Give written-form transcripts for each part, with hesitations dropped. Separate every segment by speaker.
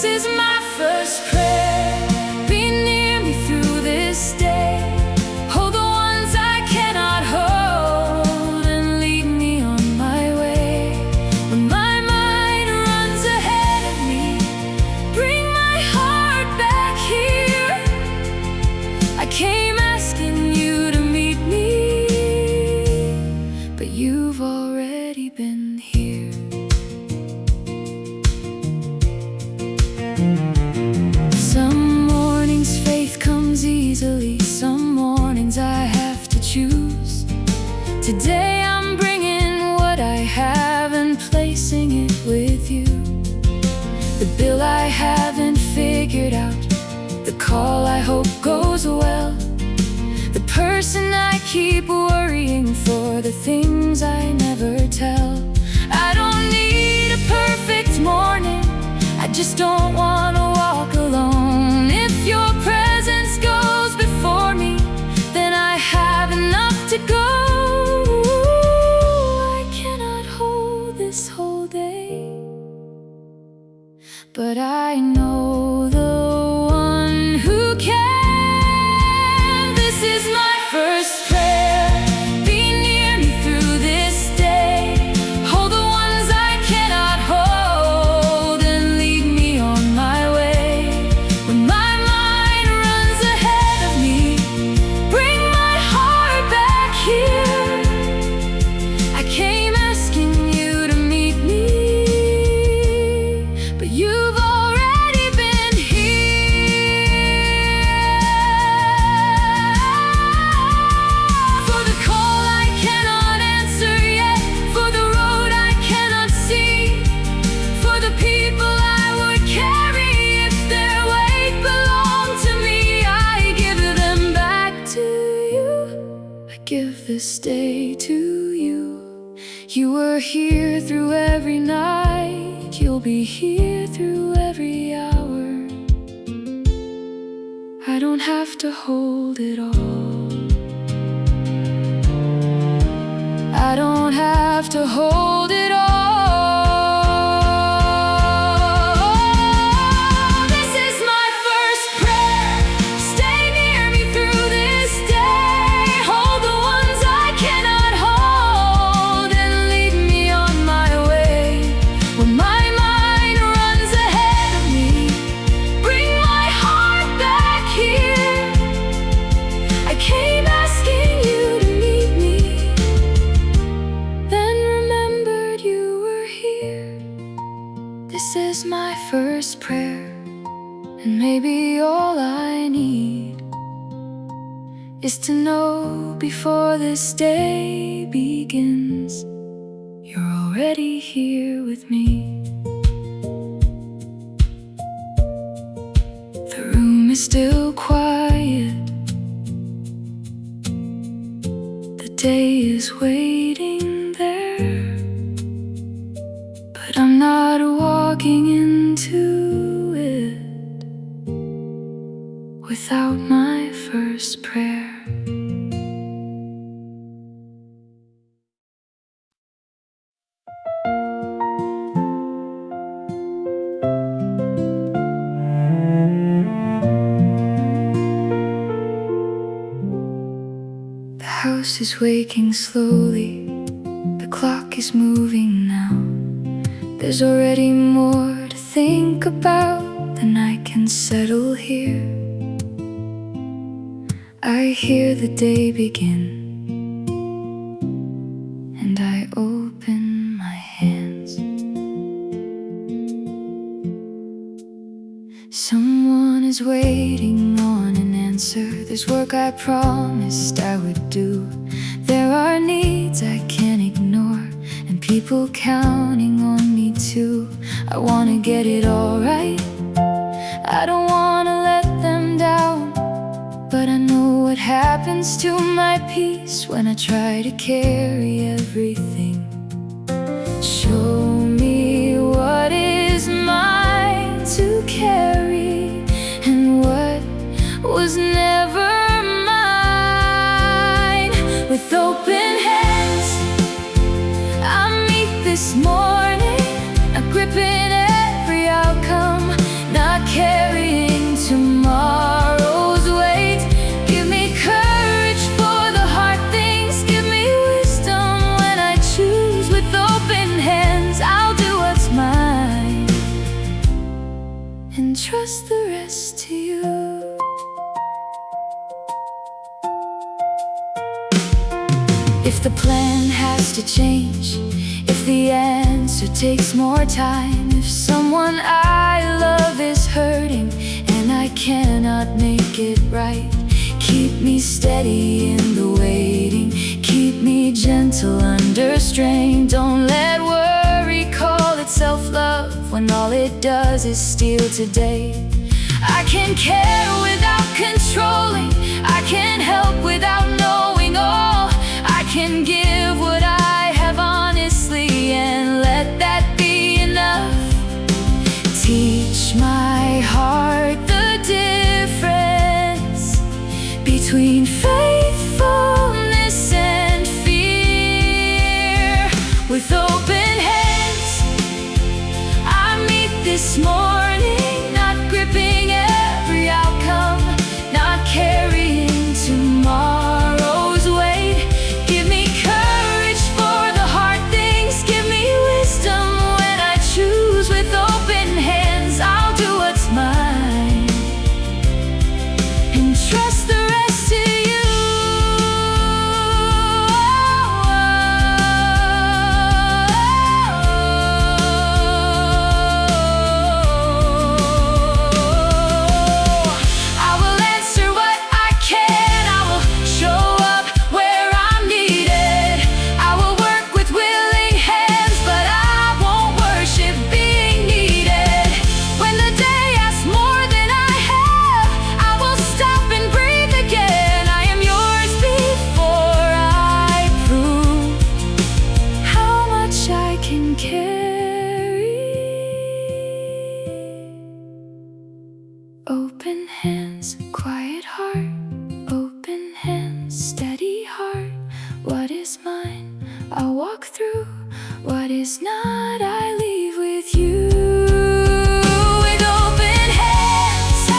Speaker 1: This is my first prayer. Be near me through this day. Hold the ones I cannot hold and lead me on my way. When my mind runs ahead of me, bring my heart back here. I came asking you to meet me, but you've already been here. Some mornings faith comes easily, some mornings I have to choose. Today I'm bringing what I have and placing it with you. The bill I haven't figured out, the call I hope goes well, the person I keep worrying for, the things I never tell. I don't need a perfect morning, I just don't want to walk alone. If your presence goes before me, then I have enough to go. I cannot hold this whole day, but I know the one who can. This is my first prayer. Be near me through this day. Hold the ones I cannot hold and lead me on my way. When my mind runs ahead of me, bring my heart back here. I came asking you to meet me, but you've already been here. For the call I cannot answer yet, for the road I cannot see, for the people I would carry if their weight belonged to me, I give them back to you. I give this day to you. You were here through every night, you'll be here through every hour. I don't have to hold it all. I don't have to hold it all. This is my first prayer. Stay near me through this day. Hold the ones I cannot hold and lead me on my way. When my mind runs ahead of me, bring my heart back here. I came asking you to meet me, then remembered you were here. This is my first prayer, and maybe all I need is to know before this day begins, you're already here with me. The room is still quiet, the day is waiting there, but I'm not walking into it without my first prayer. The house is waking slowly, the clock is moving now. There's already more to think about than I can settle here. I hear the day begin, and I open my hands. Someone is waiting on an answer. There's work I promised I would do. There are needs I can't ignore, and people counting on me too. I wanna get it all right, I don't wanna let them down, but I know what happens to my peace when I try to carry everything. Show me what is mine to carry and what was never mine. With open hands, I meet this morning, a grip in every outcome. and trust the rest to you. If the plan has to change, if the answer takes more time, if someone I love is hurting and I cannot make it right, keep me steady in the waiting, keep me gentle under strain. Don't let worry call it self-love when all it does is steal today. I can care without controlling, I can help without knowing all. I can give what I have honestly and let that be enough. Teach my heart the difference between faithfulness and fear. With open hands, I meet this morning, not gripping every outcome, not carrying tomorrow's weight. Give me courage for the hard things, give me wisdom when I choose. With open hands, I'll do what's mine and trust the rest to you. I will answer what I can, I will show up where I'm needed. I will work with willing hands, but I won't worship being needed. When the day asks more than I have, I will stop and breathe again. I am yours before I prove how much I can carry. Open hands, quiet heart. Open hands, steady heart. What is mine, I'll walk through. What is not, I leave with you. With open hands, I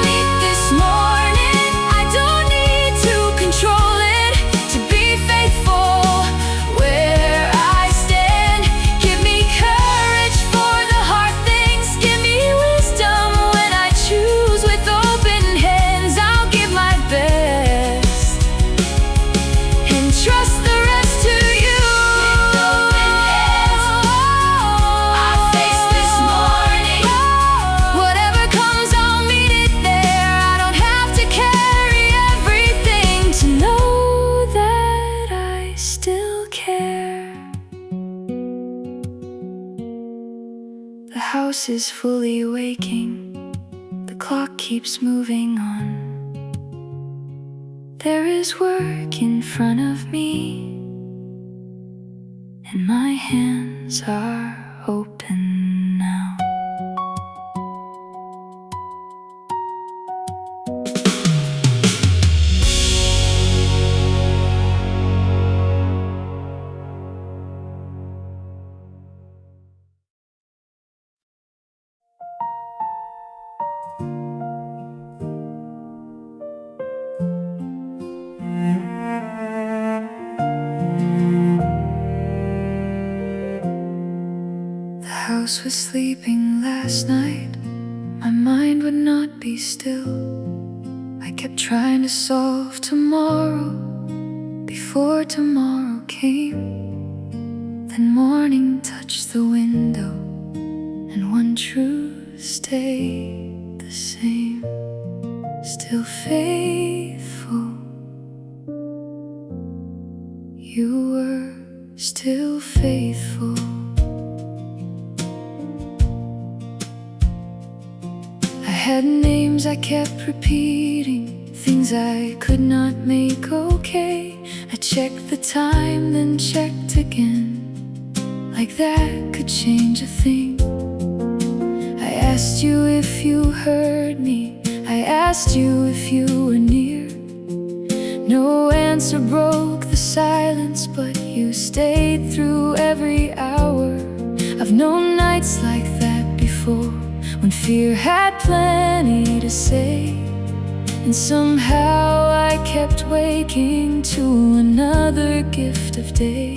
Speaker 1: meet this morning. I don't need to control it to be faithful where I stand. Give me courage for the hard things, give me wisdom when I choose. With open hands, I'll give my best and trust the rest to you. With open hands, I face this morning. Whatever comes, I'll meet it there. I don't have to carry everything to know that I still care. The house is fully waking, the clock keeps moving on. There is work in front of me, and my hands are open now. The house was sleeping last night, my mind would not be still. I kept trying to solve tomorrow before tomorrow came. Then morning touched the window, and one truth stayed the same. Still faithful, you were still faithful. I had names I kept repeating, things I could not make okay. I checked the time, then checked again, like that could change a thing. I asked you if you heard me, I asked you if you were near. No answer broke the silence, but you stayed through every hour. I've known nights like that before, when fear had plenty to say, and somehow I kept waking to another gift of day.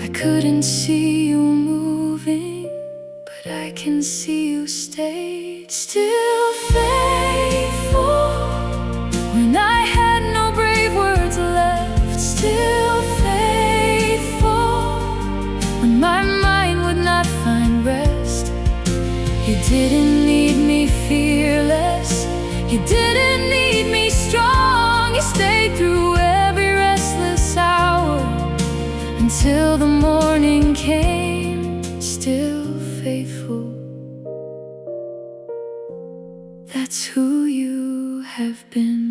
Speaker 1: I couldn't see you moving, but I I can see you stayed still faithful. When I had no brave words left, still faithful. When my mind would not find rest, you didn't need me fearless. You didn't need me strong. You stayed through every restless hour until the morning came, still faithful. That's who you have been.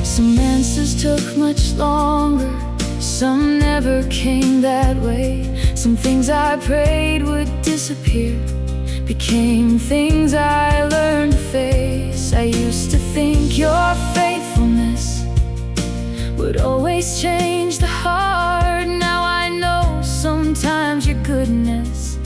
Speaker 1: Some answers took much longer, some never came that way. Some things I prayed would disappear became things I learned to face. I used to think your faithfulness would always change the heart. Now I know sometimes your goodness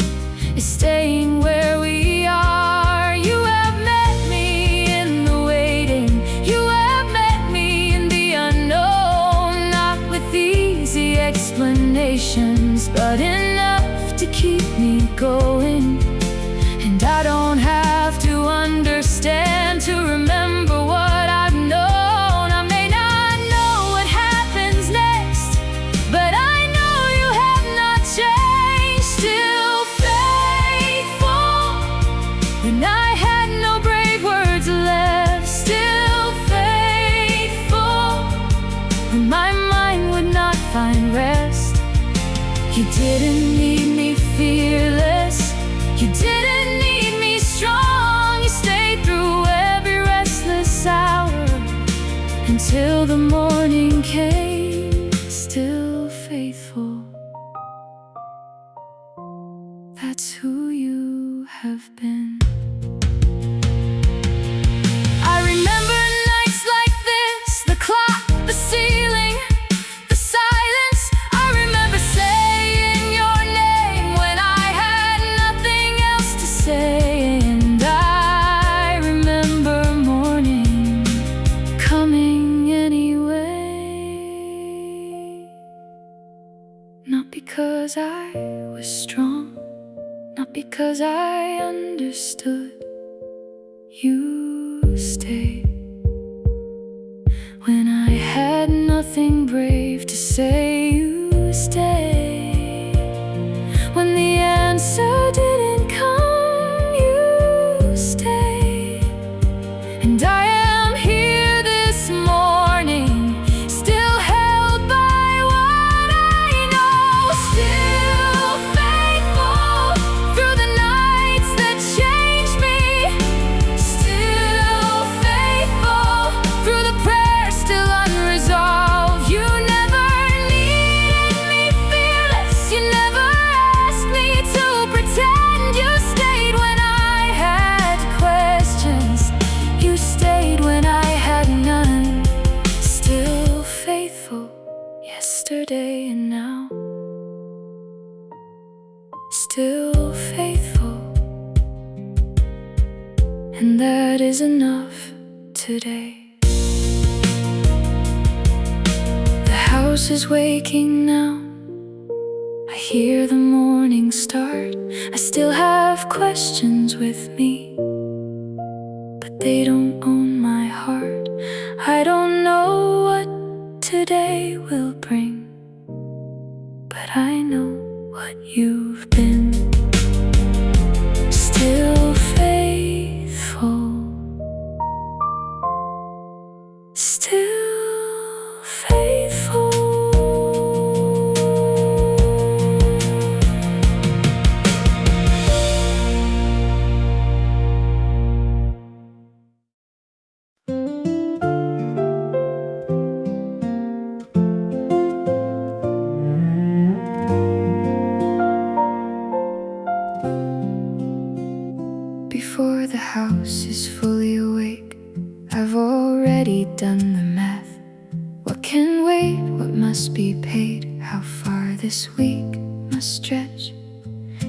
Speaker 1: is staying where we are. You have met me in the waiting. You have met me in the unknown. Not with easy explanations, but enough to keep me going. And I don't have to understand to remember what I've known. I may not know what happens next, but I know you have not changed. Still faithful. When I had no brave words left, still faithful. When my mind would not find rest, you didn't need me fearless. You didn't need me strong. You stayed through every restless hour until the morning came, still faithful. That's who you have been. I remember nights like this, the clock, the ceiling, the silence. I remember saying your name when I had nothing else to say. And I remember morning coming anyway. Not because I was strong, not because I understood. You stayed when I had nothing brave to say. You stayed when the answer didn't come. You stayed, and I am here this morning, still held by what I know. Still faithful through the nights that changed me. Still faithful through the prayers still unresolved. You never needed me fearless. You never asked me to pretend. You stayed when I had questions. You stayed when I had none. Still faithful, yesterday and now. Still faithful, and that is enough today. The house is waking now. I hear the morning start. I still have questions with me, but they don't own my heart. I don't know what today will bring, but I know what you've been. Still faithful. Still faithful. Before the house is fully awake, I've already done the math. What can wait? What must be paid? How far this week must stretch?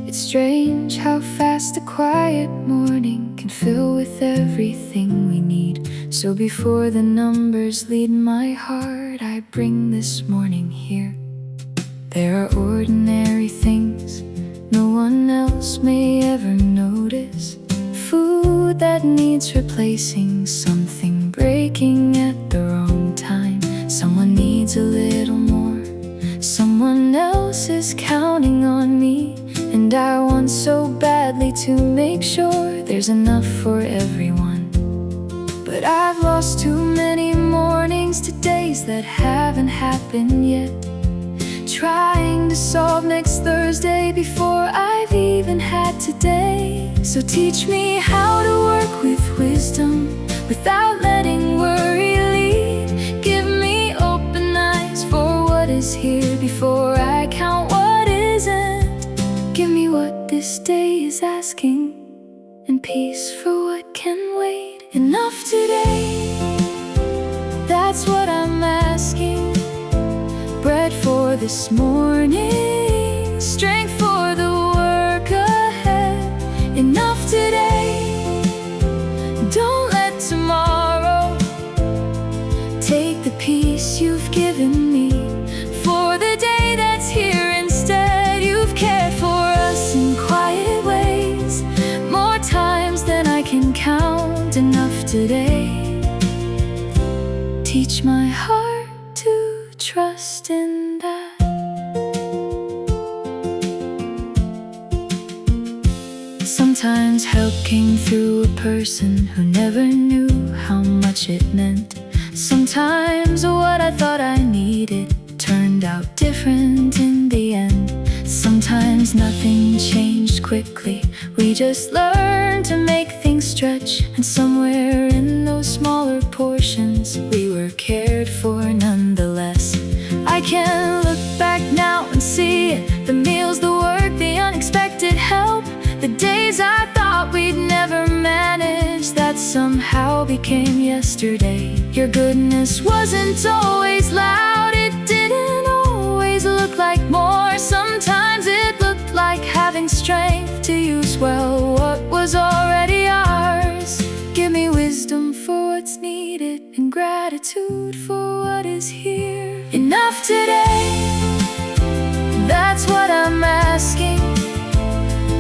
Speaker 1: It's strange how fast a quiet morning can fill with everything we need. So before the numbers lead my heart, I bring this morning here. There are ordinary things no one else may ever notice. Food that needs replacing, something breaking at the wrong time. Someone needs a little more, someone else is counting on me. And I want so badly to make sure there's enough for everyone. But I've lost too many mornings to days that haven't happened yet, trying to solve next Thursday before I've even had today. So teach me how to work with wisdom without letting worry lead. Give me open eyes for what is here before I count what isn't. Give me what this day is asking, and peace for what can wait. Enough today, that's what I'm asking. Bread for this morning, strength for the work ahead. Enough today, don't let tomorrow take the peace you've given me. For the day that's here instead, you've cared for us in quiet ways, more times than I can count. Enough today, teach my heart to trust in that. Sometimes help came through a person who never knew how much it meant. Sometimes what I thought I needed turned out different in the end. Sometimes nothing changed quickly, we just learned to make things stretch. And somewhere in those smaller portions, we were cared for nonetheless. I can look back now and see it, the meals, the work, the unexpected help, the days I thought we'd never manage, that somehow became yesterday. Your goodness wasn't always loud, it didn't always look like more. Sometimes it looked like having strength to use well what was already ours. Give me wisdom for what's needed and gratitude for what is here. Enough today, that's what I'm asking.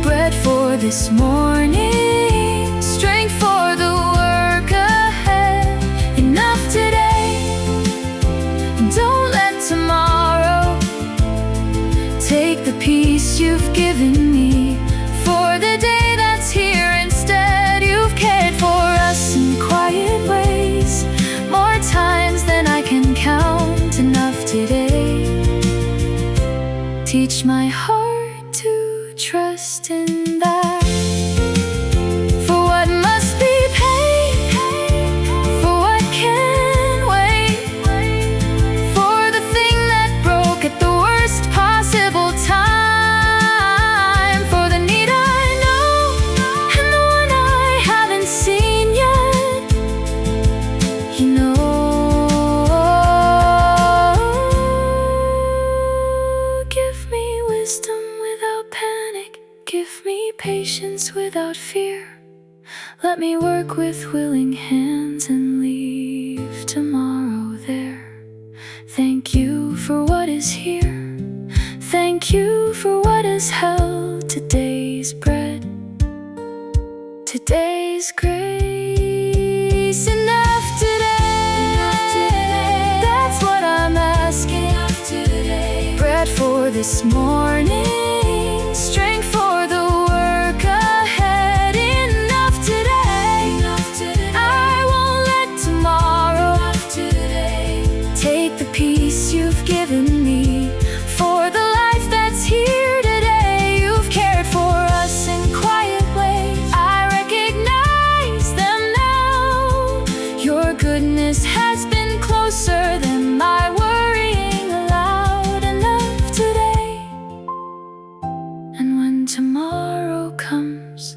Speaker 1: Bread for this morning, strength for the work ahead. Enough today, don't let tomorrow take the peace you've given me. For the day that's here instead, you've cared for us in quiet ways, more times than I can count. Enough today, teach my heart to trust in that. For what must be paid, for what can wait, for the thing that broke at the worst possible time, for the need I know and the one I haven't seen yet. You know, give me wisdom without panic, give me patience without fear. Let me work with willing hands and leave tomorrow there. Thank you for what is here, thank you for what has held today's bread, today's grace. Enough today, that's what I'm asking. Enough today, bread for this morning, strength for the work ahead. Enough today, I won't let tomorrow take the peace you've given me. For the life that's here today, you've cared for us in quiet ways, I recognize them now. Your goodness has been closer than my worrying aloud. Enough today, and when tomorrow comes,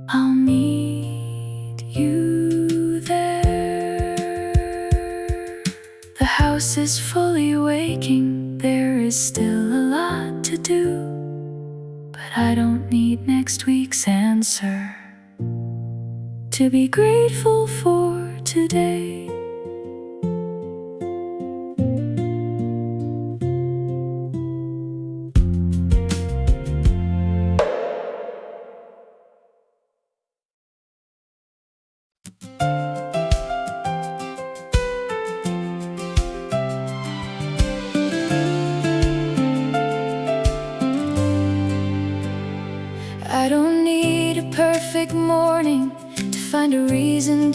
Speaker 1: I'll meet you there. The house is fully waking, there is still a lot to do, but I don't need next week's answer to be grateful for today.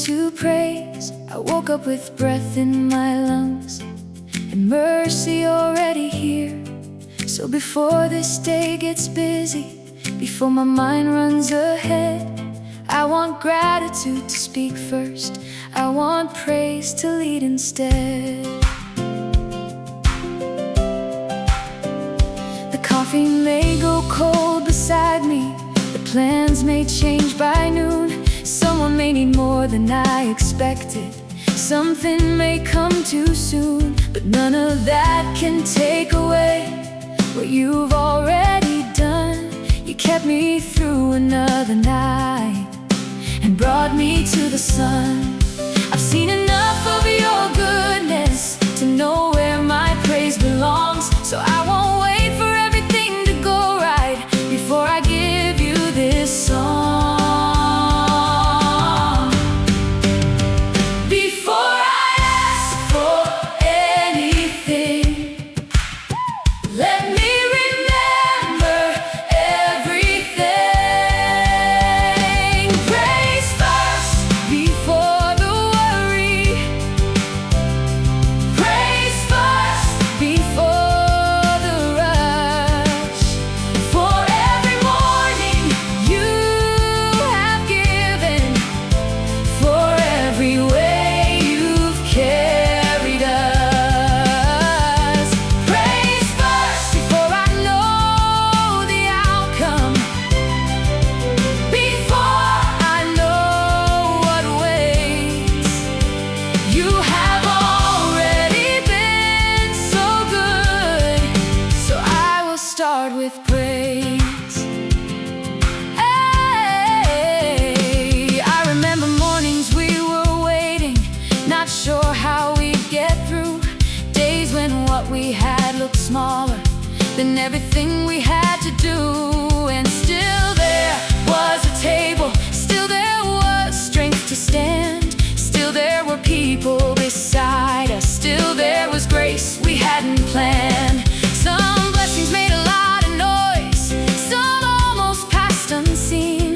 Speaker 1: to praise. I woke up with breath in my lungs and mercy already here. So before this day gets busy, before my mind runs ahead, I want gratitude to speak first, I want praise to lead instead. The coffee may go cold beside me, the plans may change by noon. Someone may need more than I expected, something may come too soon. But none of that can take away what you've already done. You kept me through another night and brought me to the sun. I've seen enough of your goodness to know where my praise belongs. So I won't wait for everything to go right before I give you this song. Before I ask for anything, let me remember everything. Praise first before the worry. Praise first before the rush. For every morning you have given, for every way you've carried us. Praise first before I know the outcome, before I know what waits. You have already been so good, so I will start with praise. Hey, I remember mornings we were waiting, not sure how we'd get through. Days when what we had looked smaller than everything we had to do. And still there was a table, still there was strength to stand, still there were people beside us, still there was grace we hadn't planned. Some blessings made a lot of noise, some almost passed unseen,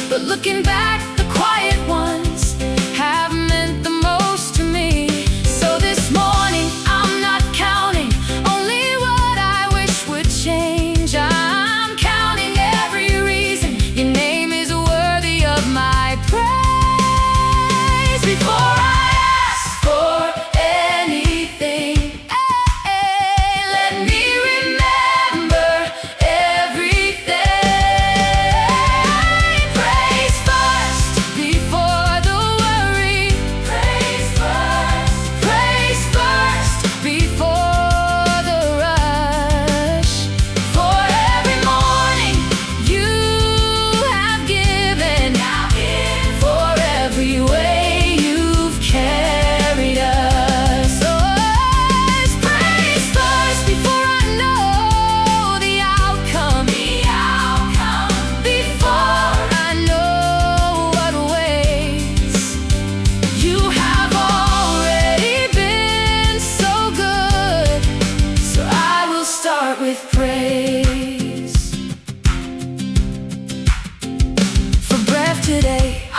Speaker 1: but looking back, the quiet ones have meant the most to me. So this morning I'm not counting only what I wish would change. I'm counting every reason your name is worthy of my praise. Before I ask for anything, let me remember everything. Praise first before the worry. Praise first. Praise first before the rush. For every morning you have given, for every way you've carried us. Oh, it's praise first before I know the outcome, before I know what waits. You have already been so good, so I will start with praise. For breath today, I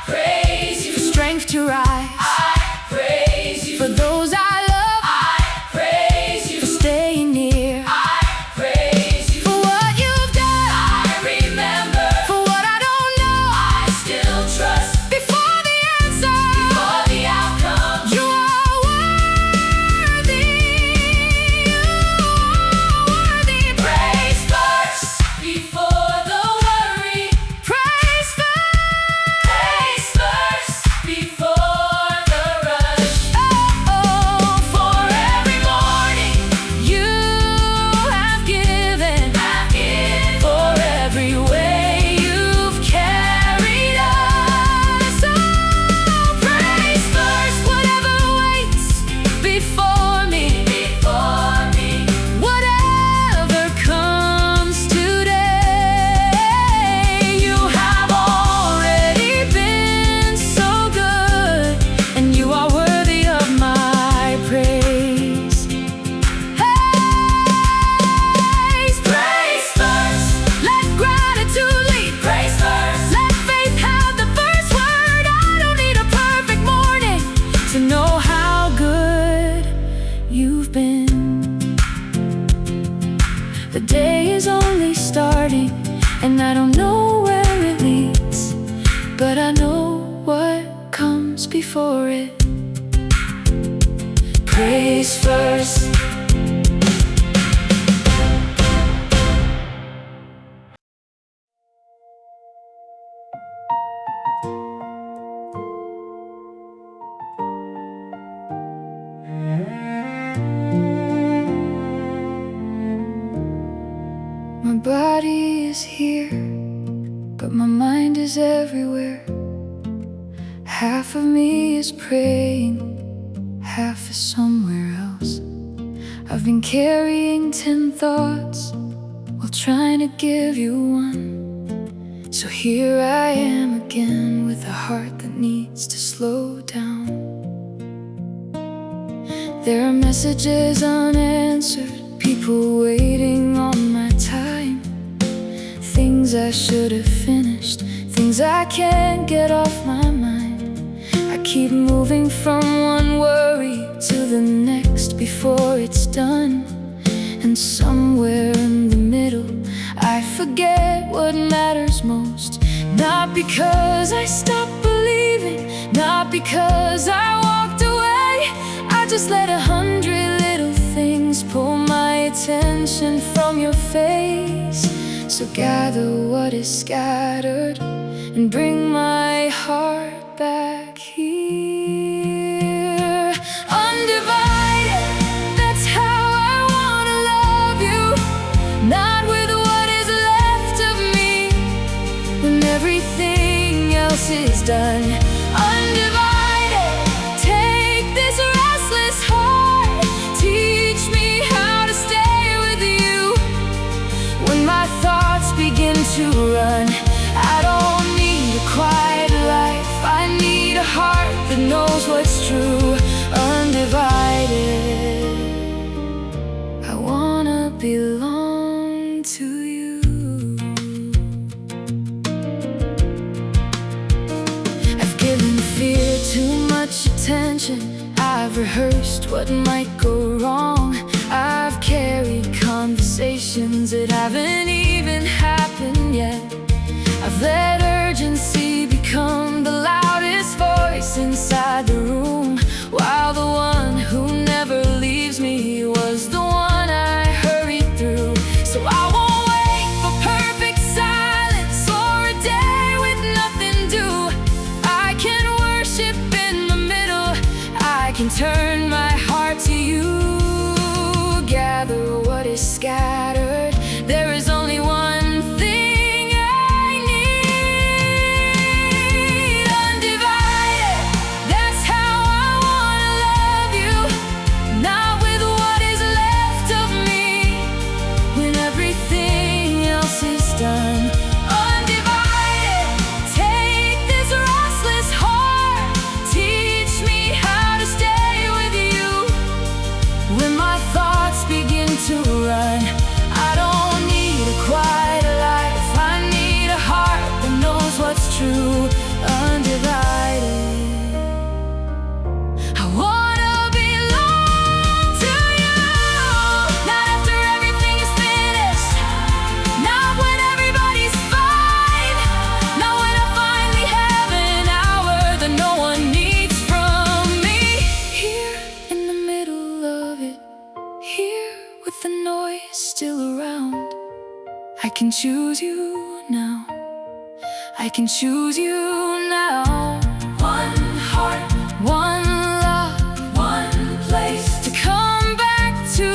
Speaker 1: praise you. For strength to rise, I praise you. For those I love, I praise you. For staying near, I praise you. For what you've done, I remember. For what I don't know, I still trust. Before the answer, before the outcome, you are worthy. You are worthy The day is only starting, and I don't know where it leads, but I know what comes before it. Praise first. My body is here, but my mind is everywhere. Half of me is praying, half is somewhere else. I've been carrying 10 thoughts while trying to give you one. So here I am again with a heart that needs to slow down. There are messages unanswered, people waiting on my time. Things I should have finished, things I can't get off my mind. I keep moving from one worry to the next before it's done. And somewhere in the middle, I forget what matters most. Not because I stopped believing, not because I walked away. I just let 100 little things pull my attention from your face. So gather what is scattered and bring my heart back here. Undivided, that's how I wanna love you. Not with what is left of me when everything else is done. Undivided, take this restless heart. Teach me how to stay with you when my thoughts begin to run. I don't need a quiet life, I need a heart that knows what's true. Undivided, I wanna belong to you. I've given fear too much attention, I've rehearsed what might go wrong. I've carried conversations that haven't even happened yet. I've let urgency become the loudest voice inside the room, while the one who never leaves me was the one I hurried through. So I won't wait for perfect silence or a day with nothing due. I can worship in the middle, I can turn my heart to you. Gather what is scattered, there is only one thing I need. Undivided, that's how I wanna love you. Not with what is left of me when everything else is done. Undivided, take this restless heart. Teach me how to stay with you when my thoughts begin to run. I don't need a quiet life, I need a heart that knows what's true. Undivided, I wanna belong to you. Not after everything is finished, not when everybody's fine, not when I finally have an hour that no one needs from me. Here in the middle of it, here with the noise still around, I can choose you now, I can choose you now. One heart, one love, one place to come back to.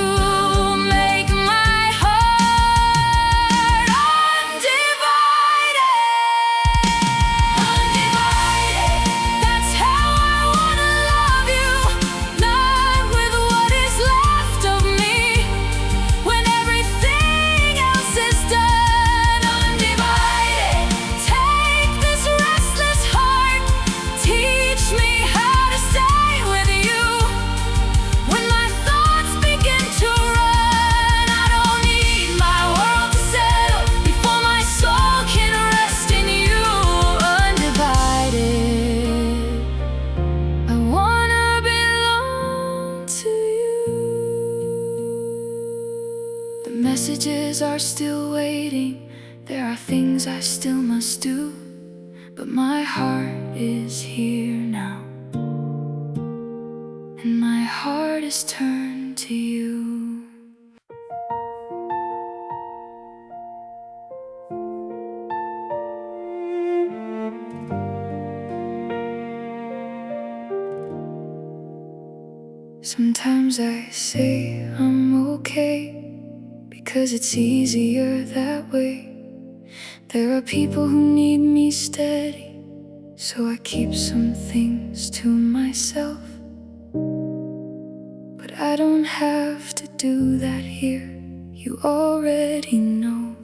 Speaker 1: Make my heart undivided. Undivided, that's how I wanna love you. Not with what is left of me when everything else is done. Undivided, take this restless heart. messages are still waiting. There are things I still must do, but my heart is here now, and my heart is turned to you. Sometimes I say I'm okay, because it's easier that way. There are people who need me steady, so I keep some things to myself. But I don't have to do that here, you already know.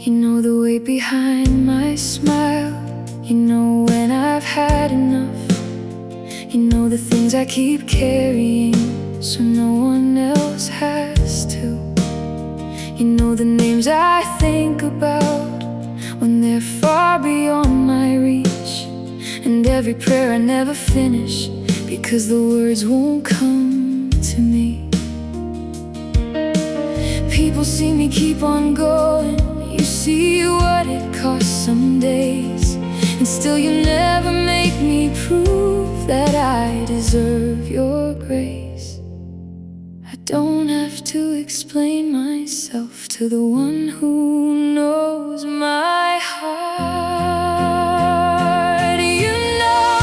Speaker 1: You know the weight behind my smile. You know when I've had enough. You know the things I keep carrying, so no one else has to. You know the names I think about when they're far beyond my reach, and every prayer I never finish, because the words won't come to me. People see me keep on going. You see what it costs some days, and still you never make me prove that I deserve your grace. I don't have to explain myself to the one who knows my heart. You know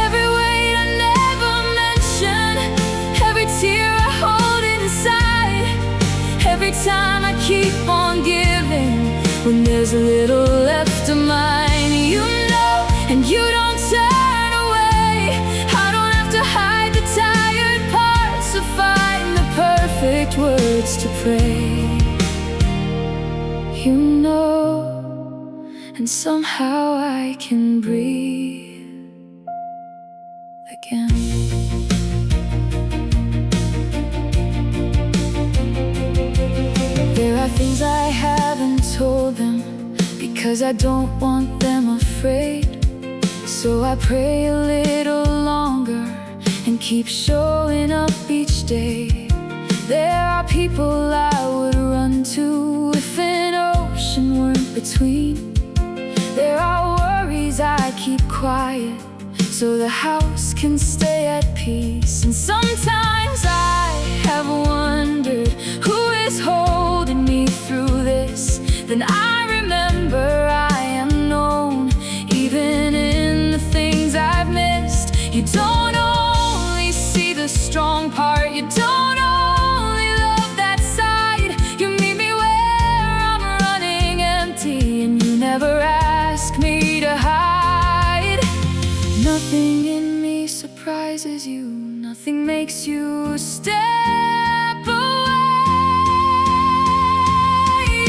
Speaker 1: every weight I never mention, every tear I hold inside, every time I keep on giving when there's a little left of mine. You know, and you don't turn away. I don't have to hide the tired parts to find the perfect words to pray. You know, and somehow I can breathe again. There are things I haven't told them, because I don't want them afraid. So I pray a little longer and keep showing up each day. There are people I would run to if an ocean weren't between. There are worries I keep quiet so the house can stay at peace. And sometimes I have wondered who is holding me through this. Then I remember I am known, even in the things I've missed. You don't only see the strong part, you don't only love that side. You meet me where I'm running empty, and you never ask me to hide. Nothing in me surprises you, nothing makes you step away.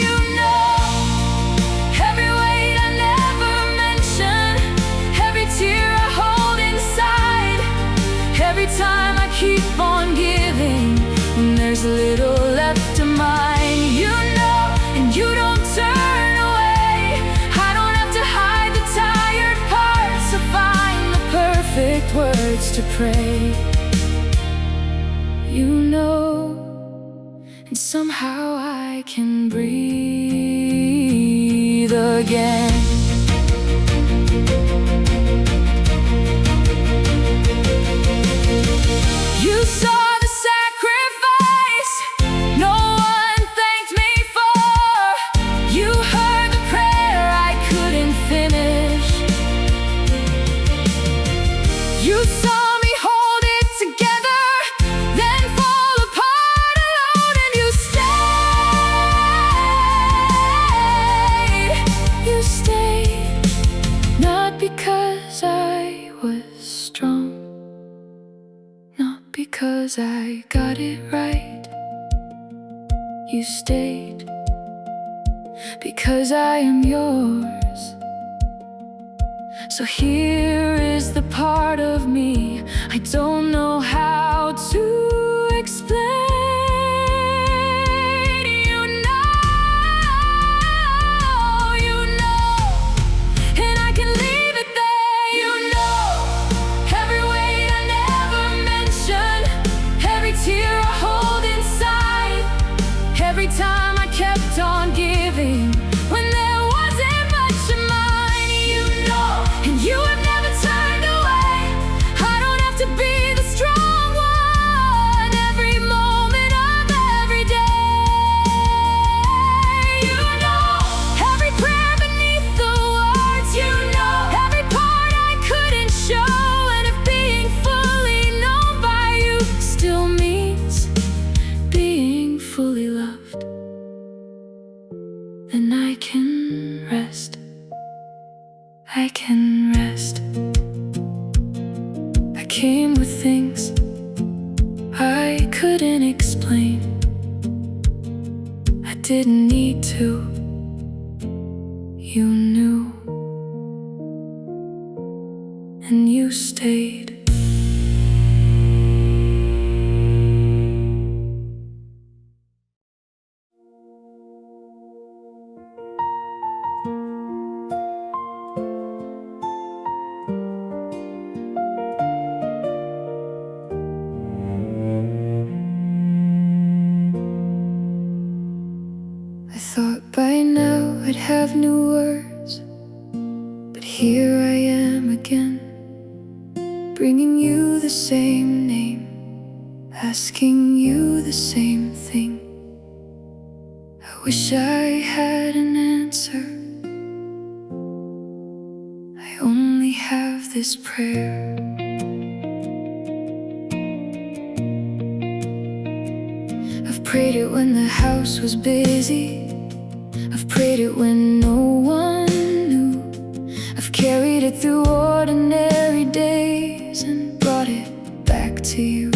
Speaker 1: You know every weight I never mention, every tear I hold inside, every time I keep on giving when there's a little left of mine. You know, and you don't turn away. I don't have to hide the tired parts to find the perfect words to pray. You know, and somehow I can breathe again. You saw the sacrifice no one thanked me for. You heard the prayer I couldn't finish. You saw me hold it together, then fall apart alone, and you stayed. You stayed, not because I was strong, not because I got it right. You stayed because I am yours. So here is the part of me I don't know how to explain. You know, and I can leave it there. You know, every weight I never mentioned, didn't need to. You knew, and you stayed. I thought by now I'd have new words, but here I am again, bringing you the same name, asking you the same thing. I wish I had an answer. I only have this prayer. I've prayed it when the house was busy. I've prayed it when no one knew. I've carried it through ordinary days and brought it back to you.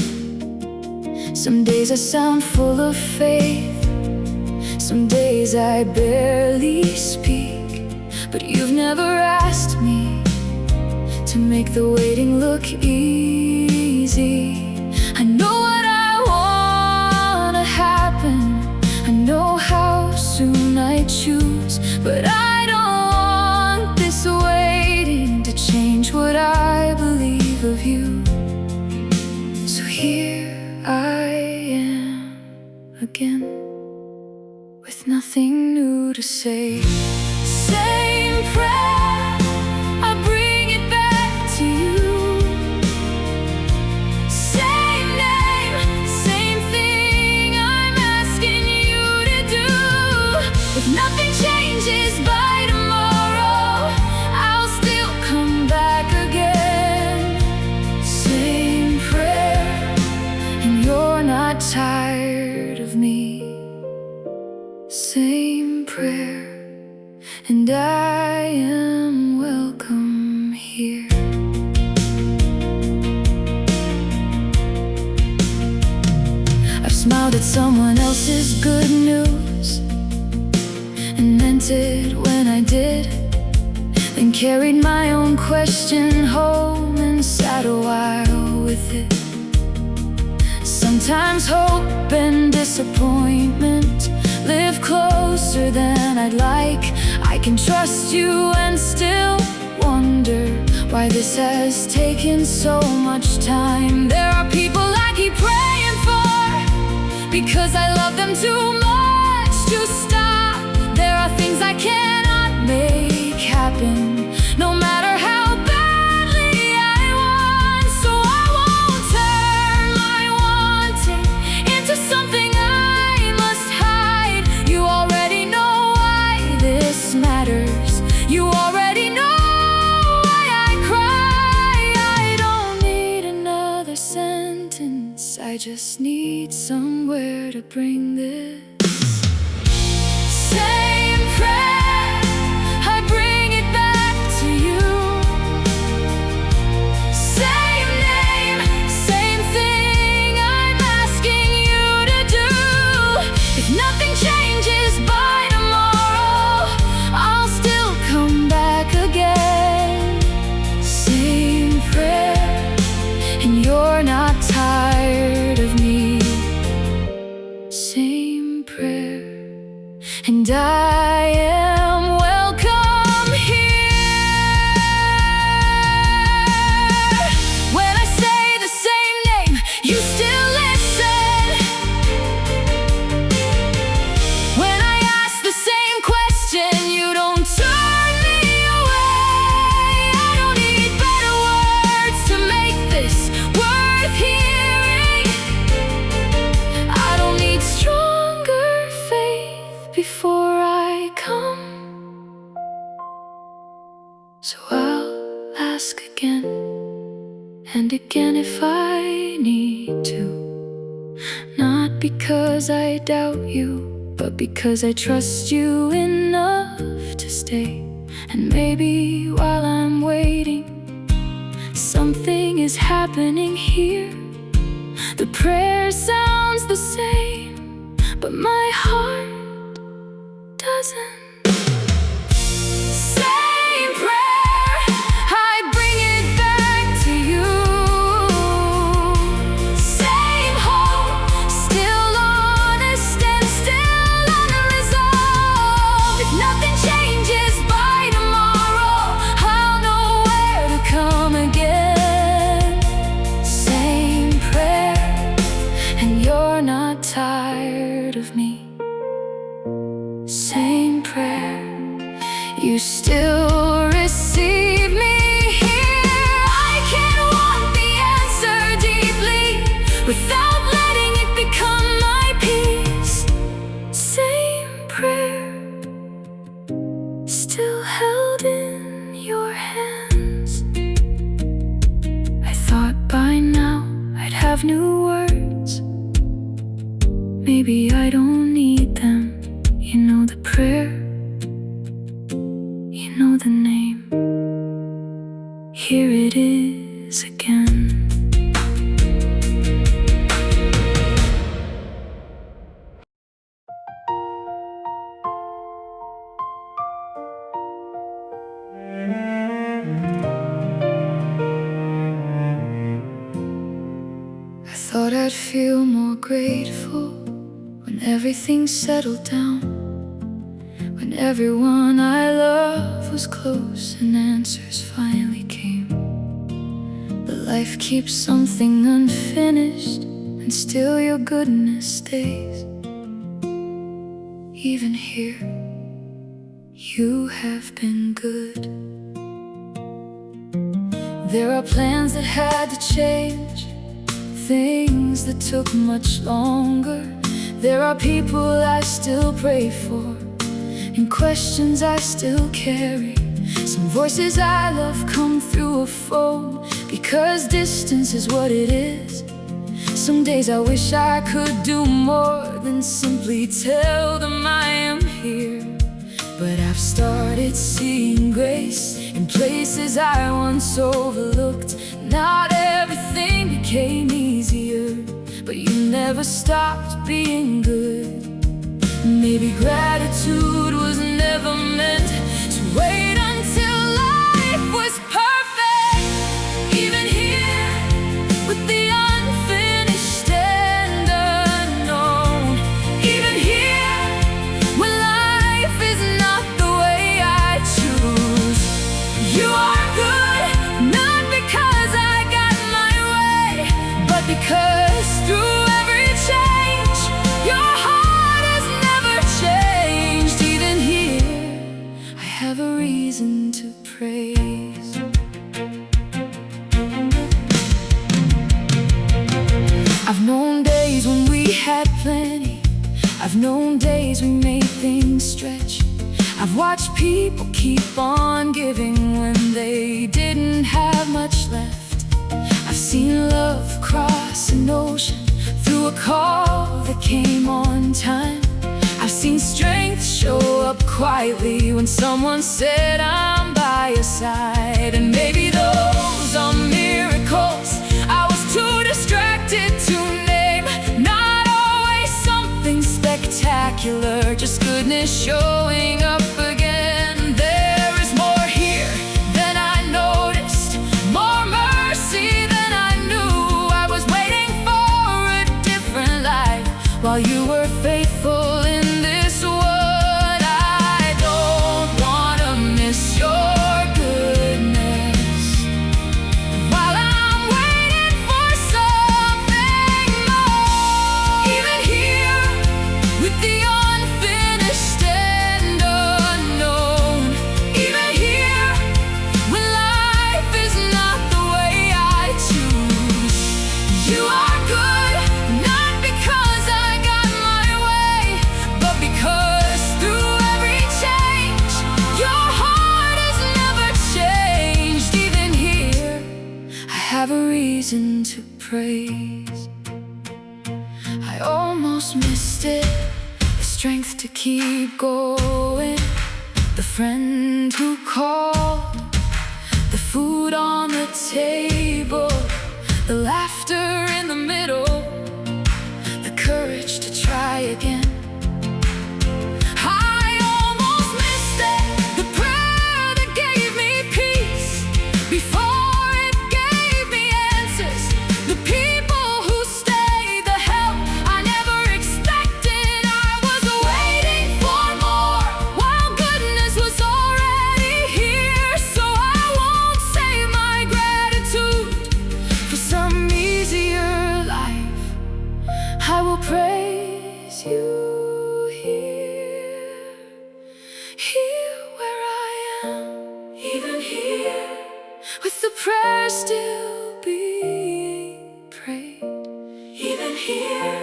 Speaker 1: Some days I sound full of faith, some days I barely speak, but you've never asked me to make the waiting look easy. I know what I wanna happen, I know how soon I choose, but I don't want this waiting to change what I believe of you. So here I am again, with nothing new to say. Same prayer, I bring it back to you. Same name, same thing I'm asking you to do. If nothing changes by tomorrow, I'll still come back again. Same prayer, and you're not tired of me. Same prayer, and I am welcome here. I've smiled at someone else's good news and meant it when I did, then carried my own question home and sat a while with it. Sometimes hope and disappointment live closer than I'd like. I can trust you and still wonder why this has taken so much time. There are people I keep praying for because I love them too much to stop. There are things I cannot make happen, no matter how badly I want. So I won't turn my wanting into something I must hide. You already know why this matters. You already know why I cry. I don't need another sentence, I just need somewhere to bring this. Same prayer, I bring it back to you. Same name, same thing I'm asking you to do. If nothing changes by tomorrow, I'll still come back again. Same prayer, and you're not tired of me. Same prayer, and I am welcome here. When I say the same name, you still listen. When I ask the same question, you don't turn me away. I don't need better words to make this worth hearing. I don't need stronger faith before I come. So I'll ask again and again if I need to. Not because I doubt you, but because I trust you enough to stay. And maybe while I'm waiting, something is happening here. The prayer sounds the same, but my heart doesn't. Same prayer, I bring it back to you. Same hope, still honest and still unresolved. If nothing changes by tomorrow, I'll know where to come again. Same prayer, and you're not tired of me. Same prayer, you still receive me here. I can want the answer deeply without letting it become my peace. Same prayer, still held in your hands. I thought by now I'd have new words. Maybe I don't need them. You know the prayer, you know the name. Here it is again. I thought I'd feel more grateful when everything settled down, when everyone I love was close and answers finally came. But life keeps something unfinished, and still your goodness stays. Even here, you have been good. There are plans that had to change, things that took much longer. There are people I still pray for, and questions I still carry. Some voices I love come through a phone, because distance is what it is. Some days I wish I could do more than simply tell them I am here. But I've started seeing grace in places I once overlooked. Not everything became easier, but you never stopped being good. Maybe gratitude was never meant to wait until life was perfect. Even here, with the unfinished and unknown. Even here, when life is not the way I choose. You are good, not because I got my way, but because through every change, your heart has never changed. Even here, I have a reason to praise. I've known days when we had plenty. I've known days we made things stretch. I've watched people keep on giving when they didn't have much left. I've seen love cross an ocean through a call that came on time. I've seen strength show up quietly when someone said I'm by your side. And maybe those are miracles I was too distracted to name. Not always something spectacular, just goodness showing up again. There is more here than I noticed, more mercy than I knew. I was waiting for a different life while you were faithful in this one. I don't wanna miss your goodness while I'm waiting for something more. Even here, with the unfinished and unknown. Even here, when life is not the way I choose. You are good, not because I got my way, but because through every change, your heart has never changed. Even here, I have a reason to praise. I almost missed it, the strength to keep going, the friend who called, the food on the table, the laughter in the middle, the courage to try again. I even here,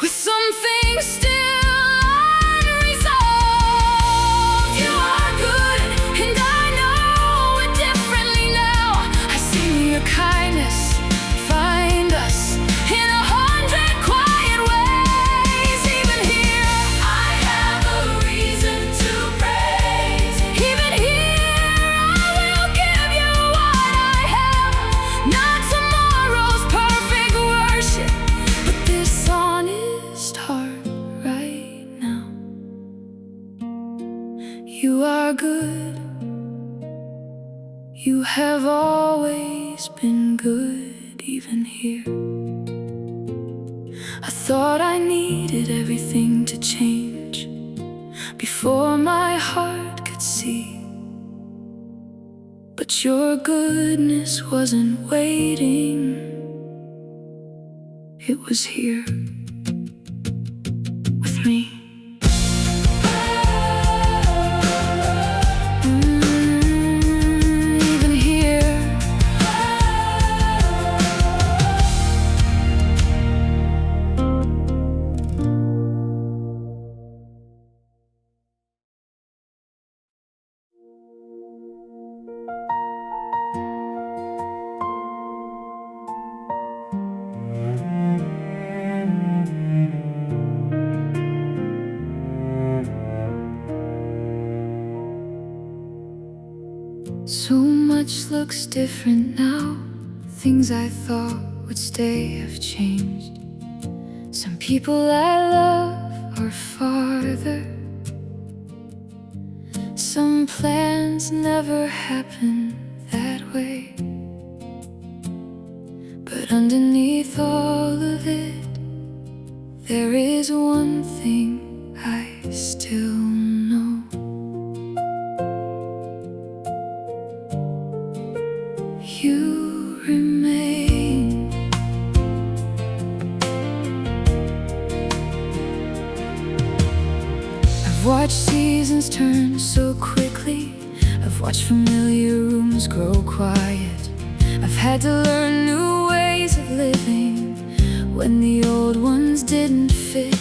Speaker 1: with some things still unresolved. You are good, and I know it differently now. I see your kindness find us in 100 quiet ways. Even here, I have a reason to praise. Even here, I will give you what I have. Not tomorrow's perfect worship, but this honest heart right now. You are good. You have always been good, even here. I thought I needed everything to change before my heart could see. But your goodness wasn't waiting, it was here with me. Even here, so much looks different now. Things I thought would stay have changed. Some people I love are farther. Some plans never happen that way. But underneath all of it, there is one thing I still know. You remain. I've watched seasons turn so quickly. I've watched familiar rooms grow quiet. I've had to learn new ways of living when the old ones didn't fit.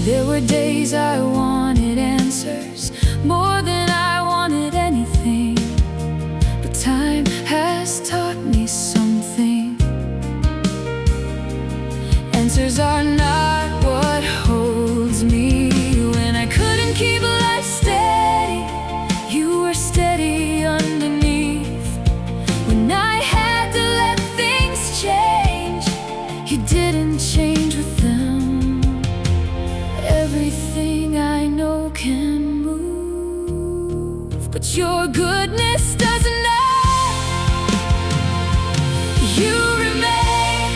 Speaker 1: There were days I wanted answers more than I wanted anything. But time has taught me something. Answers are not what holds me. When I couldn't keep life steady, you were steady underneath. When I had to let things change, you didn't change with them. Everything I know can move, but your goodness doesn't know. You remain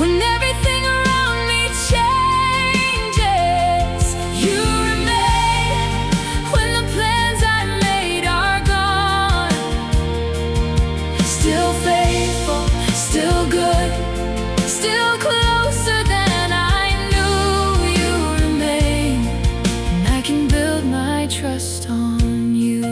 Speaker 1: when everything around me changes. You remain when the plans I made are gone. Still faithful, still good, still closer than I knew. You remain, and I can build my trust on you.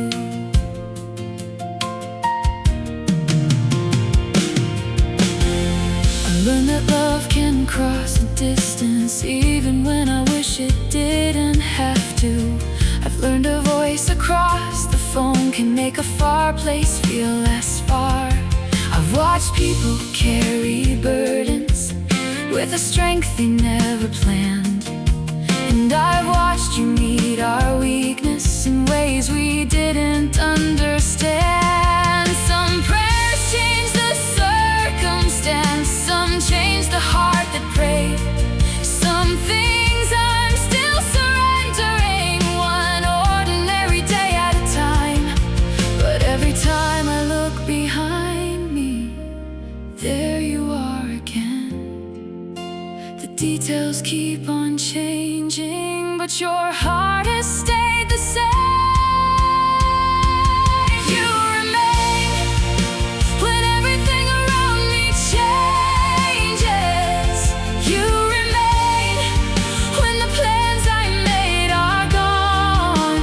Speaker 1: Learn that love can cross a distance, even when I wish it didn't have to. I've learned a voice across the phone can make a far place feel less far. I've watched people carry burdens with a strength they never planned. And I've watched you meet our weakness in ways we didn't understand. Some prayers change the circumstance, some change the heart that prayed. Some things I'm still surrendering, one ordinary day at a time. But every time I look behind me, there you are again. The details keep on changing, but your heart has stayed the same. You remain when everything around me changes. You remain when the plans I made are gone.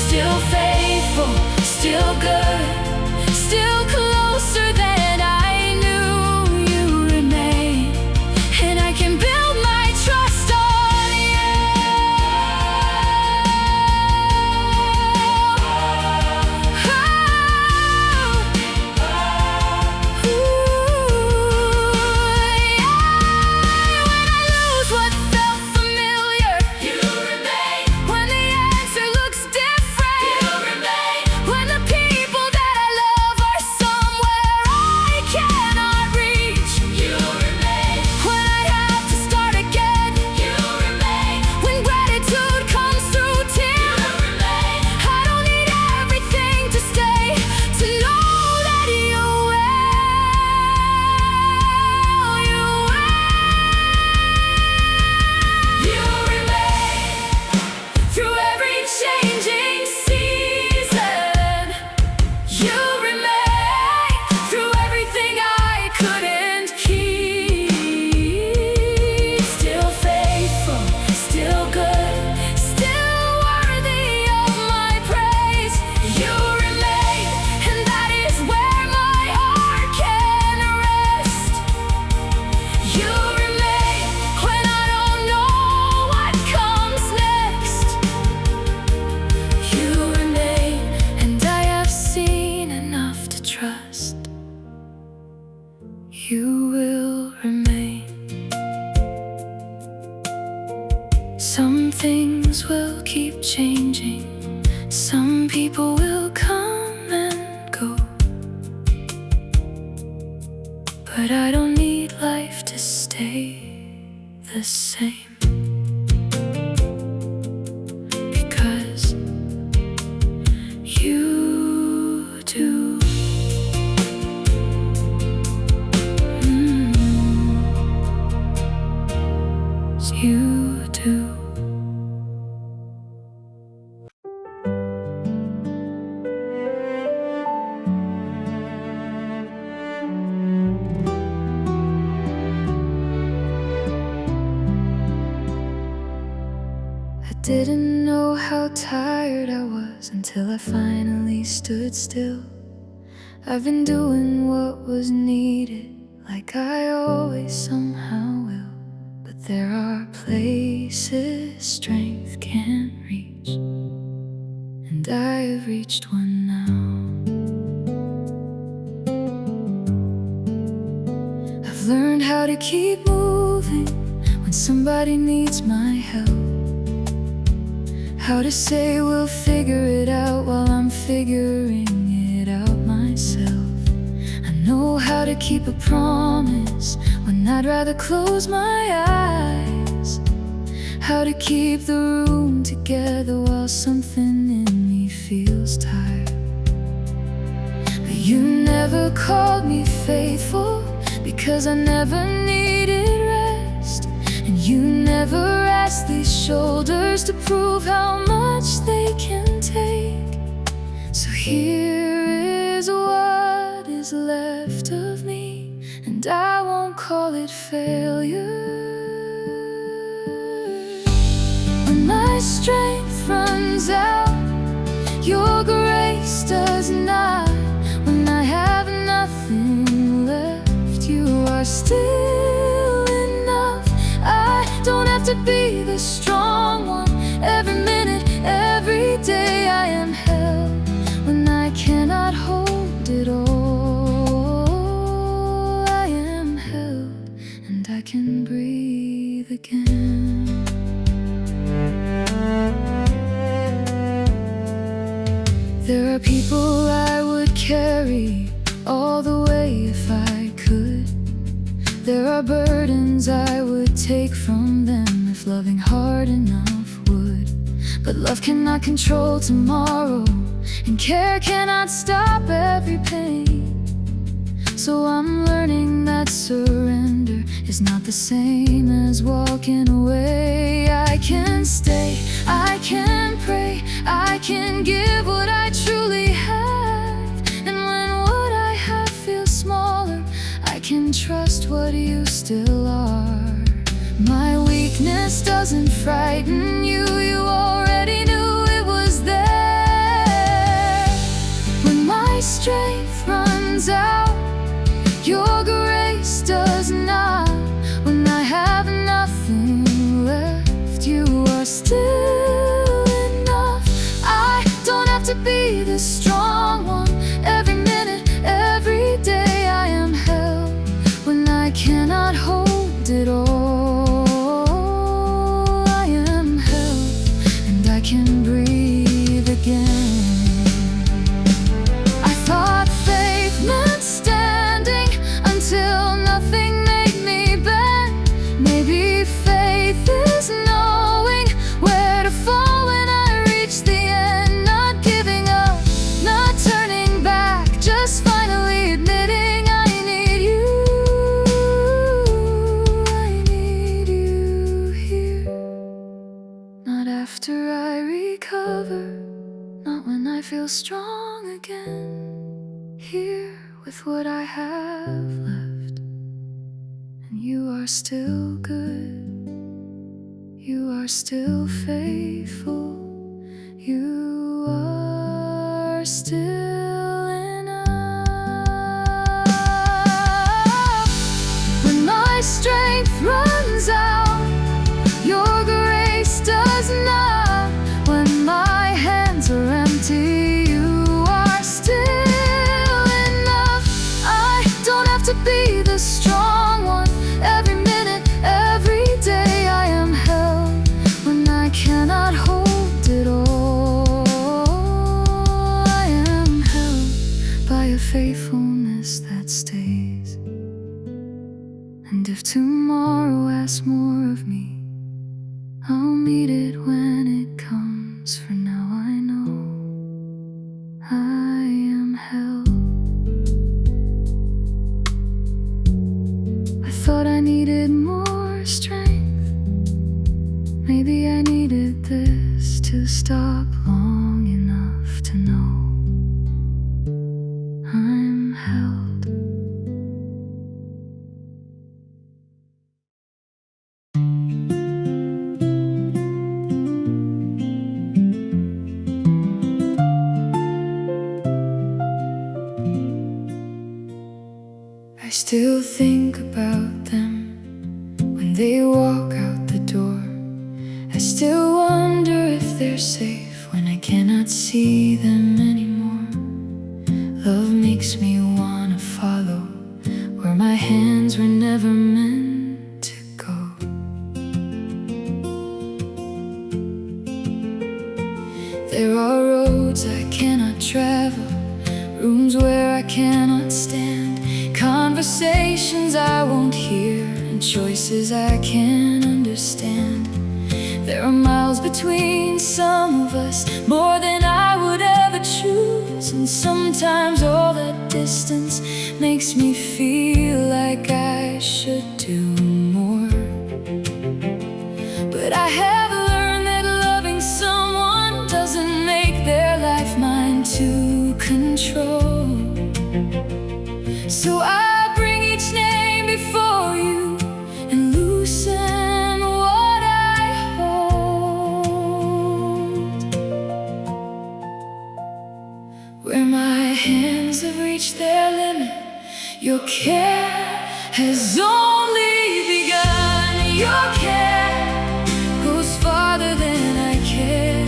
Speaker 1: Still faithful, still good, still closer than I knew. You remain, things will keep changing. Some people will come and go, but I don't need life to stay the same, because you do. You do. I didn't know how tired I was until I finally stood still. I've been doing what was needed, like I always somehow will. But there are places strength can't reach, and I have reached one now. I've learned how to keep moving when somebody needs my help, how to say we'll figure it out while I'm figuring it out myself. I know how to keep a promise when I'd rather close my eyes, how to keep the room together while something in me feels tired. But you never called me faithful, because I never needed rest. And you never asked these shoulders to prove how much they can take. So here is what is left of me, and I won't call it failure. When my strength runs out, your grace does not. When I have nothing left, you are still enough. I don't have to be the strong one. Every minute, every day I am held when I cannot hold it all. I am held, and I can breathe again. There are people I would carry all the way if I could. There are burdens I would take from them if loving hard enough would. But love cannot control tomorrow, and care cannot stop every pain. So I'm learning that surrender is not the same as walking away. I can stay, I can pray, I can give what I truly have. And when what I have feels smaller, I can trust what you still are. My weakness doesn't frighten you, you already knew it was there. When my strength runs out, your grace does not. When I have nothing left, you are still enough. I don't have to be the strong one. Every minute, every day I am held when I cannot hold it all. I am held, and I can breathe again. I thought faith meant standing until nothing made me bend. Maybe faith is knowing where to fall when I reach the end. Not giving up, not turning back, just finally admitting I need you. I need you here. Not after I recover, not when I feel strong again. Here with what I have left, and you are still good, you are still faithful, you are still enough. When my strength runs out, your grace does not. When my hands are empty, you are still enough. I don't have to be the strong one. Every minute, every day I am held when I can't tomorrow asks more of me. I'll meet it when it comes. For now I know I am held. I thought I needed more strength. Maybe I needed this to stop long enough to know I'm held. I still think about them when they walk out the door. I still wonder if they're safe when I cannot see them anymore. Love makes me wanna follow where my hands were never meant to go. There are roads I cannot travel, rooms where I cannot stand, conversations I won't hear, and choices I can't understand. There are miles between some of us, more than I would ever choose. And sometimes all that distance makes me feel like I should do more. But I have learned that loving someone doesn't make their life mine to control. So I bring each name before you and loosen what I hold. Where my hands have reached their limit, your care has only begun. Your care goes farther than I can.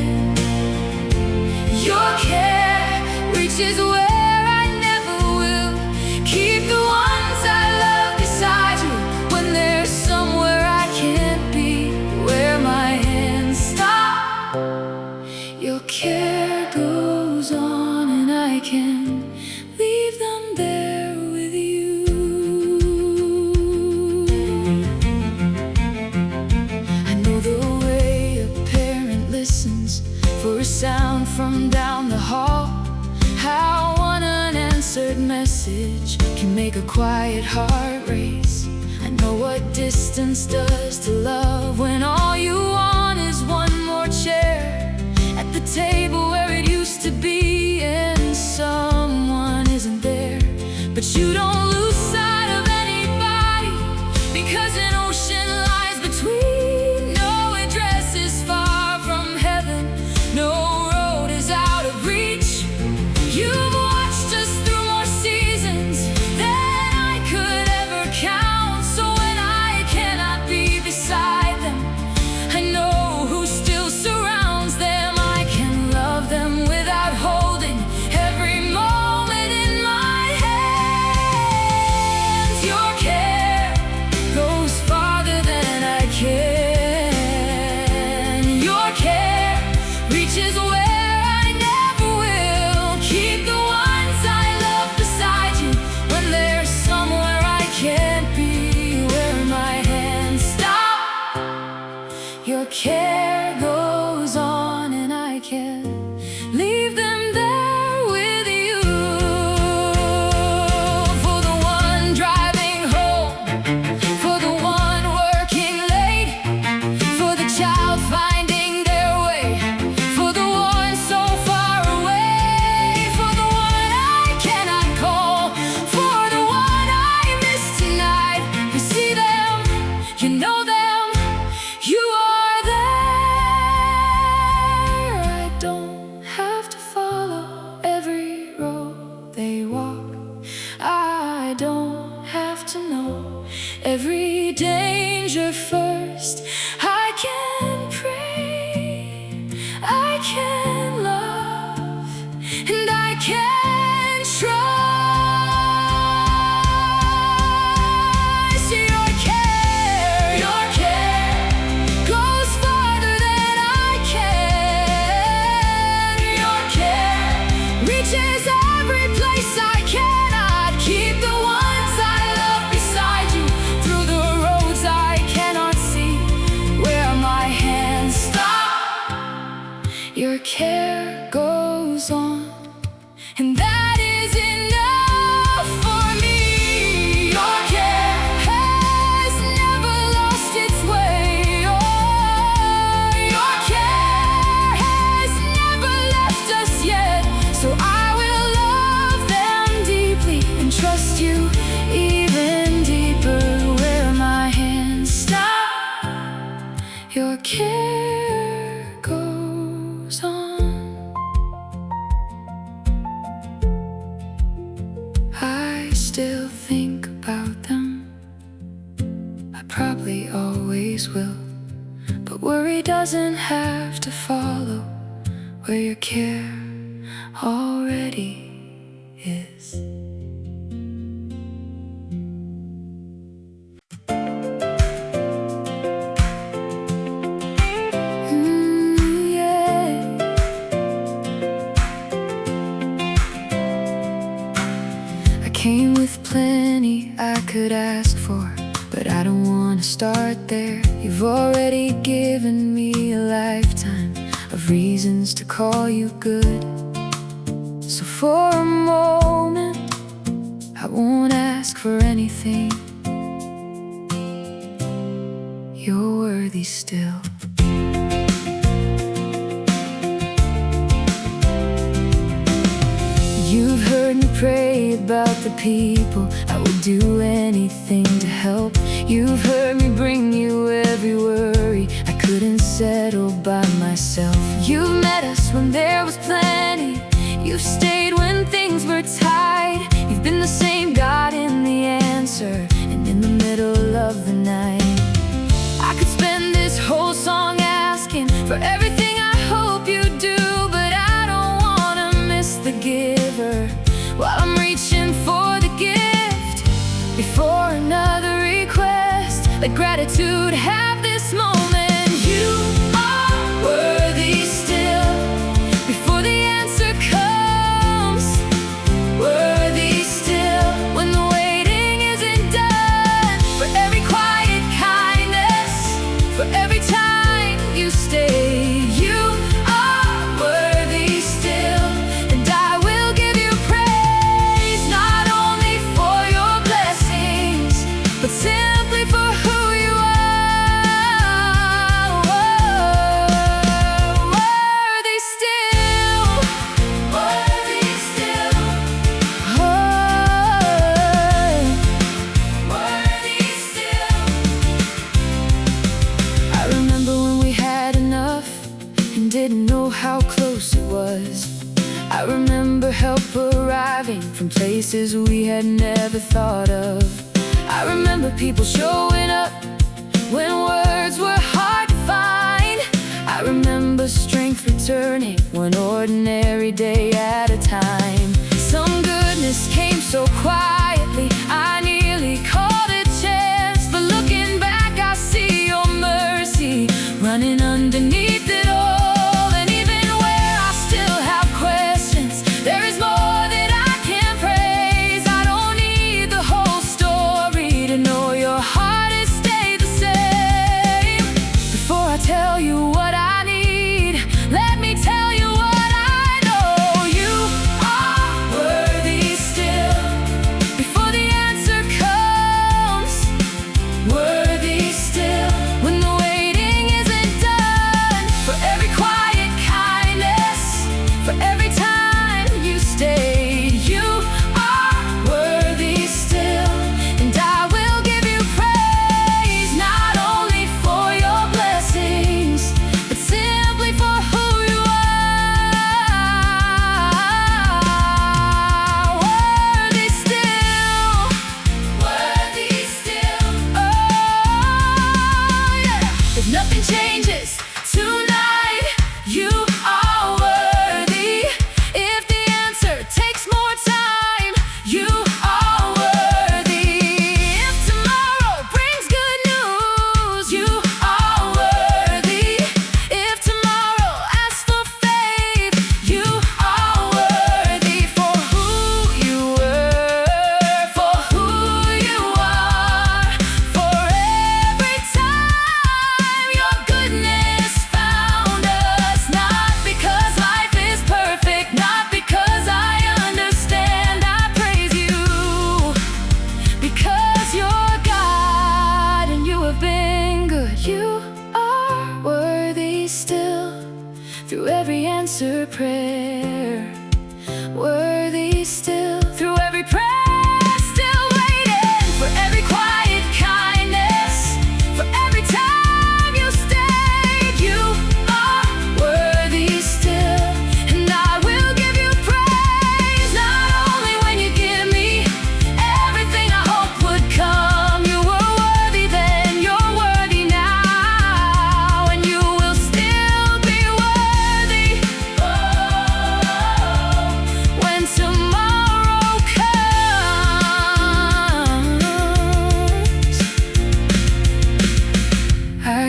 Speaker 1: Your care reaches where care goes on, and I can leave them there with you. I know the way a parent listens for a sound from down the hall, how one unanswered message can make a quiet heart race. I know what distance does to love when all you want is one more chair at the table where it used to be, and someone isn't there. But you don't lose sight of anybody, because an ocean lies between. No address is far from heaven, no road is out of reach. You've watched us through more seasons than I could ever count. So when I cannot be beside them, I know who still surrounds them. Them without holding every moment in my hands. Your care goes farther than I can. Your care reaches where I never will. Keep the ones I love beside you when there's somewhere I can't be, where my hands stop. Your care goes on, and I can leave them there with you. For the one driving home, for the one working late, for the child finding their way, for the one so far away, for the one I cannot call, for the one I miss tonight. You see them, you know them, you are there. I don't have to follow every road they walk. I don't have to know every danger first. I can pray, I can love, and I can trust. Your care goes farther than I can. Your care reaches every place I cannot. Keep the ones I love beside you through the roads I probably always will. But worry doesn't have to follow where your care already is. Came with plenty I could ask for, but I don't want to start there. You've already given me a lifetime of reasons to call you good. So for a moment, I won't ask for anything. You're worthy still. You've heard me pray about the people I will do anything to help. You've heard me bring you every worry I couldn't settle by myself. You've met us when there was plenty. You've stayed when things were tight. You've been the same God in the answer and in the middle of the night. I could spend this whole song asking for everything I hope you do, but I don't wanna miss the giver while I'm reaching for the gift. Before another request, let gratitude have this moment. You are worthy still. Before the answer comes, worthy still. When the waiting isn't done, for every quiet kindness, for every time you stay, you are worthy still. And I will give you praise, not only for your blessings, but simply for who you are. Worthy still, worthy still. Worthy still. I remember when we had enough and didn't know how close it was. I remember help arriving from places we had never thought of. I remember people showing up when words were hard to find. I remember strength returning one ordinary day at a time. Some goodness came so quietly, I nearly called it chance. But looking back, I see your mercy running underneath it all. And even where I still have questions, there is more that I can praise. I don't need the whole story to know your heart has stayed the same. Before I tell you what I need, let me tell you what I know. You are worthy still. Before the answer comes, worthy still. When the waiting isn't done, for every quiet kindness, for every time you stay, you are worthy still. And I will give you praise, not only for your blessings, but simply for who you are. Worthy still, worthy still. Oh yeah. If nothing changes tonight, you are worthy. If the answer takes more time, you are worthy. If tomorrow brings good news, you are worthy. If tomorrow asks for faith, you are worthy. For who you were, for who you are, for every time your goodness found us. Not because life is perfect, not because I understand, I praise you. Because you're God and you have been good. You are worthy still. Through every answered prayer, worthy still. Through every prayer, still waiting. For every quiet kindness, for every time you stayed, you are worthy still. And I will give you praise, not only when you give me everything I hope would come. You were worthy then, you're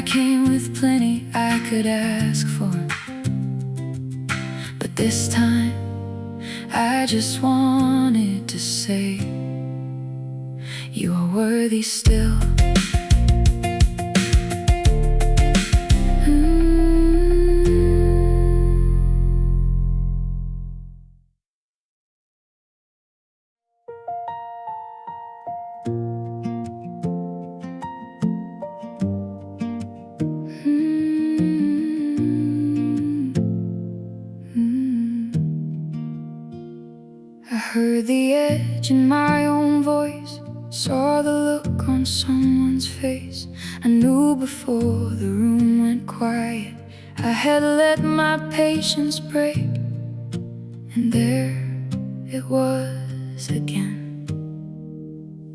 Speaker 1: came with plenty I could ask for, but this time I just wanted to say you are worthy still. I heard the edge in my own voice, saw the look on someone's face. I knew before the room went quiet I had let my patience break. And there it was again,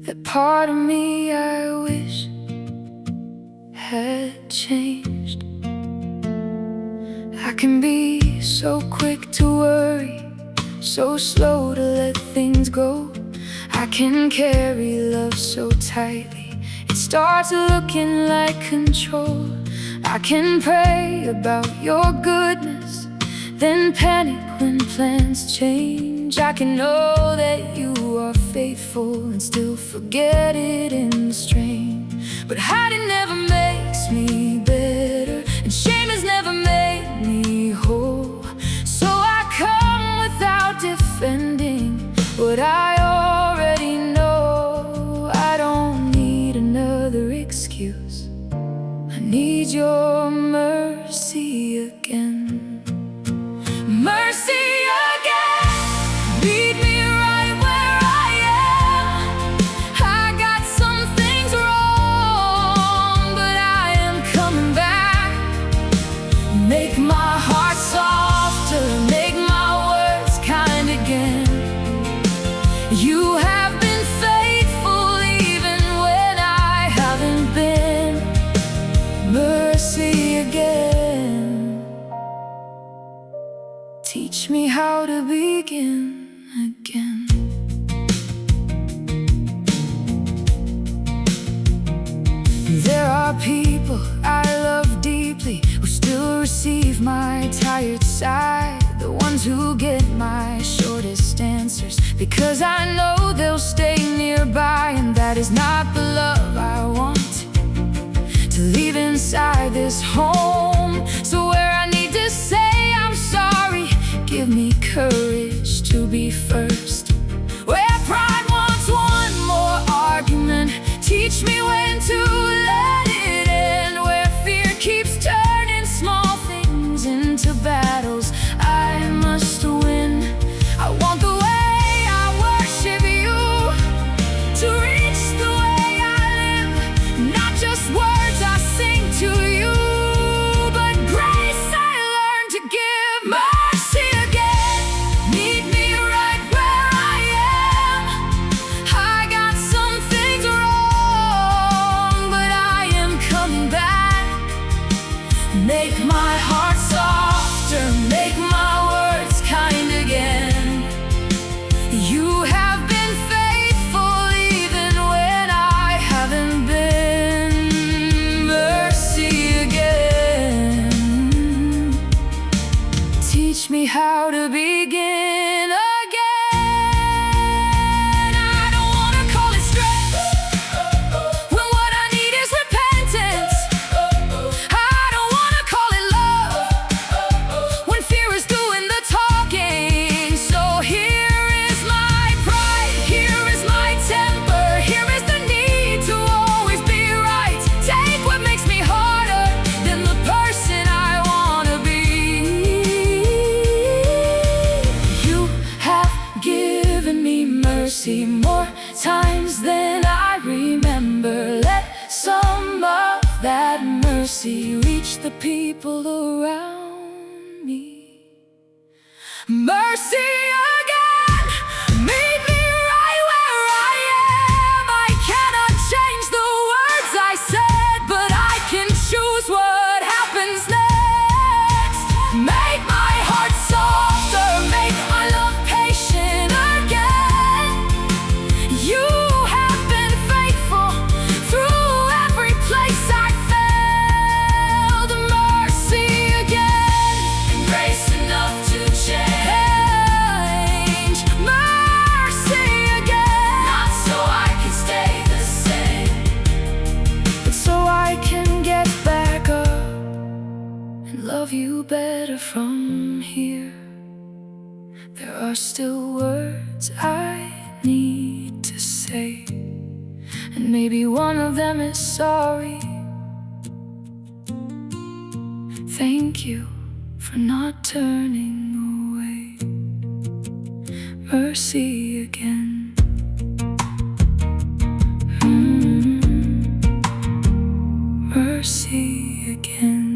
Speaker 1: that part of me I wish had changed. I can be so quick to worry, so slow to let things go. I can carry love so tightly it starts looking like control. I can pray about your goodness, then panic when plans change. I can know that you are faithful and still forget it in the strain. But hiding never makes me better, and shame has never made me whole. So I come without defending what I already know. I don't need another excuse, I need your mercy again. Mercy again, meet me right where I am. I got some things wrong, but I am coming back. Make my heart softer, make my words kind again. You have been faithful even when I haven't been. Mercy again, teach me how to begin again. There are people I love deeply who still receive my tired side, the ones who get my shortest answers, because I know they'll stay nearby. And that is not the love I want to leave inside this home. So where I need to say I'm sorry, give me courage to be first. Where pride wants one more argument, teach me when to let it end. Where fear keeps turning small things into battles I must win. I want the way I worship you to reach the way I live, not just words I sing to you, but grace I learn to give. Mercy again, meet me right where I am. I got some things wrong, but I am coming back. Make my heart softer, make my words kind again. You have been faithful even when I haven't been. Mercy again, teach me how to begin again. I don't wanna call it strength when what I need is repentance. I don't wanna call it love when fear is doing the talking. So here is my pride, here is my temper, here is the need to always be right. Take what makes me harder than the person I wanna be. You have given me mercy more times than I remember. Let some of that mercy reach the people around me. Mercy again, meet me right where I am. I cannot change the words I said, but I can choose what happens next. Make my heart softer, make my love patient again. You have been faithful through every place I fell. love you better from here. There are still words I need to say, and maybe one of them is sorry. Thank you for not turning away. Mercy again. Mercy again.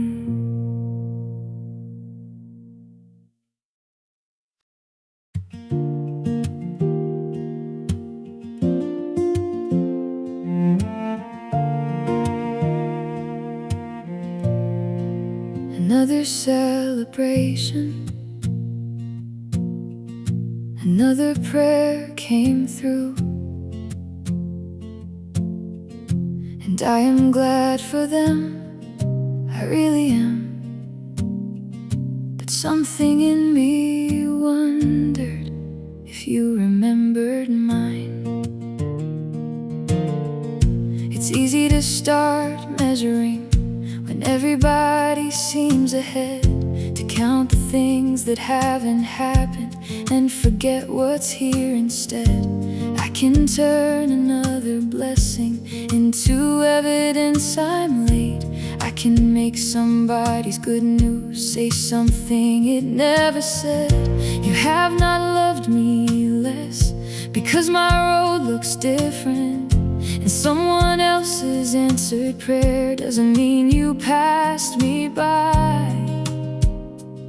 Speaker 1: Another celebration, another prayer came through, and I am glad for them, I really am. But something in me wondered if you remembered mine. It's easy to start measuring when everybody seems ahead, to count the things that haven't happened and forget what's here instead. I can turn another blessing into evidence I'm late. I can make somebody's good news say something it never said. You have not loved me less because my road looks different, and someone else's answered prayer doesn't mean you passed me by.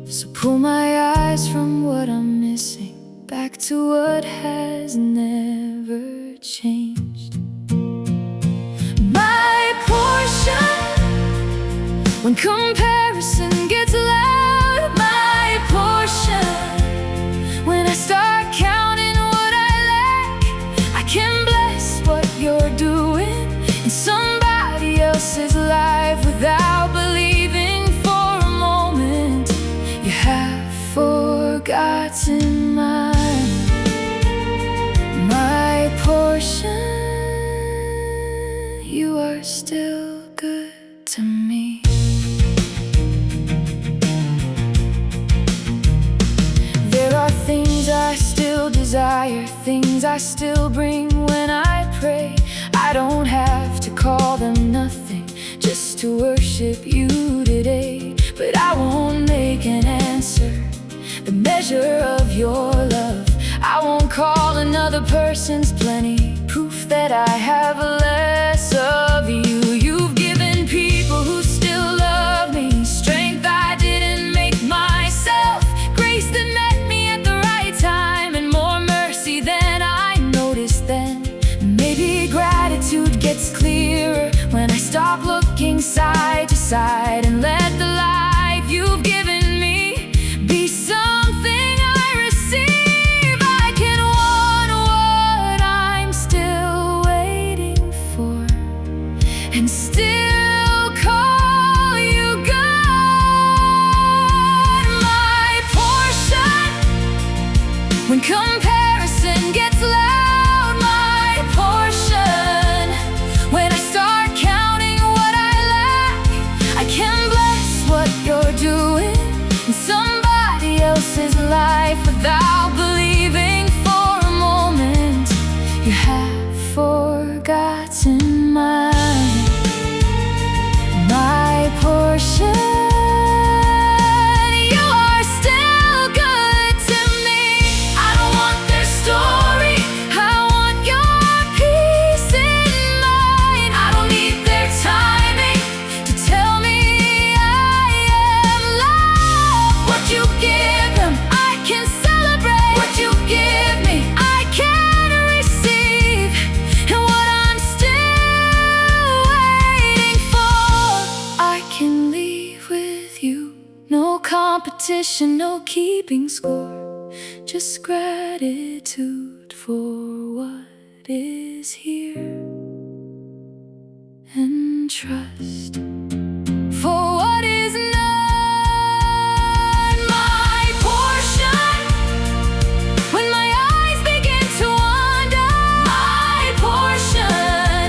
Speaker 1: So pull my eyes from what I'm missing back to what has never changed. My portion, when comparison gets loud. My portion, when I start counting what I lack. I can bless what you're doing in somebody else's life without believing for a moment you have forgotten my portion. You are still good to me. There are things I still desire, things I still bring when I pray. I don't have to call them nothing just to worship you today. But I won't make an answer the measure of your love. I won't call another person's plenty proof that I have less of you. You've given people who still love me strength I didn't make myself, grace that met me at the right time, and more mercy than I noticed then. Maybe gratitude gets clearer when I stop looking side to side and let the life you've given me be something I receive. I can want what I'm still waiting for and still call you God. My portion, when comparison gets loud. My portion, when I start counting what I lack. I can bless what you're doing in somebody else's life without believing for a moment you have forgotten my portion. You are still good to me. I don't want their story, I want your peace in mind. I don't need their timing to tell me I am loved. What you give them, I can celebrate. What you give me, I can receive. And what I'm still waiting for, I can leave with you. No competition, no keeping score, just gratitude for what is here, and trust for what is not. My portion, when my eyes begin to wander. My portion,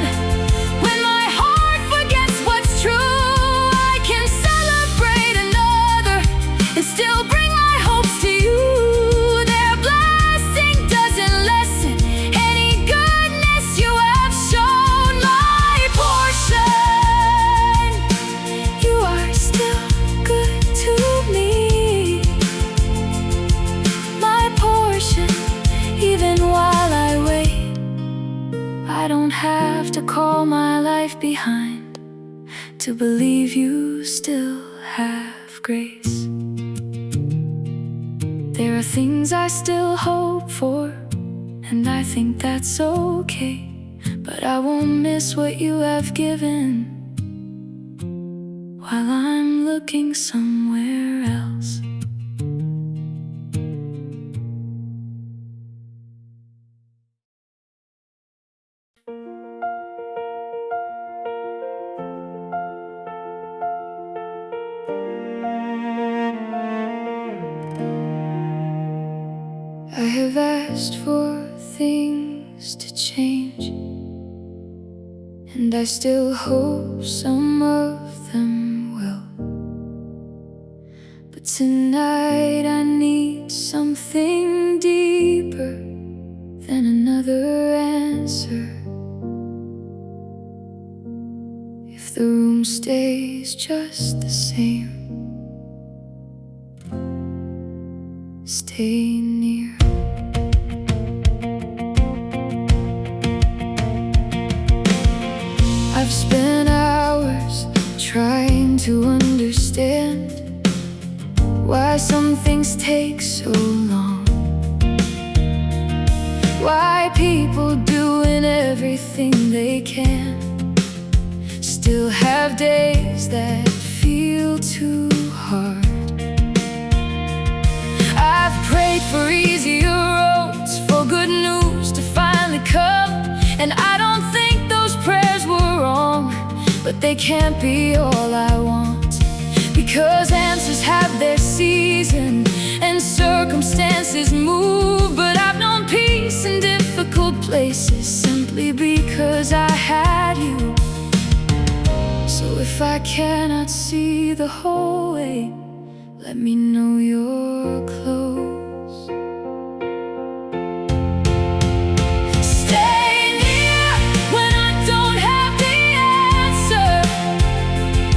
Speaker 1: when my heart forgets what's true. I can celebrate another to believe you still have grace. There are things I still hope for, and I think that's okay, but I won't miss what you have given while I'm looking somewhere else. I have asked for things to change, and I still hope some of them will. But tonight I need something deeper than another answer. If the room stays just the same, stay near. I've spent hours trying to understand why some things take so long, why people doing everything they can still have days that feel too hard. I've prayed for easier roads, for good news to finally come, and I don't think those prayers were wrong, but they can't be all I want, because answers have their season and circumstances move. But I've known peace in difficult places simply because I had you. So if I cannot see the whole way, let me know you're close. Stay near when I don't have the answer.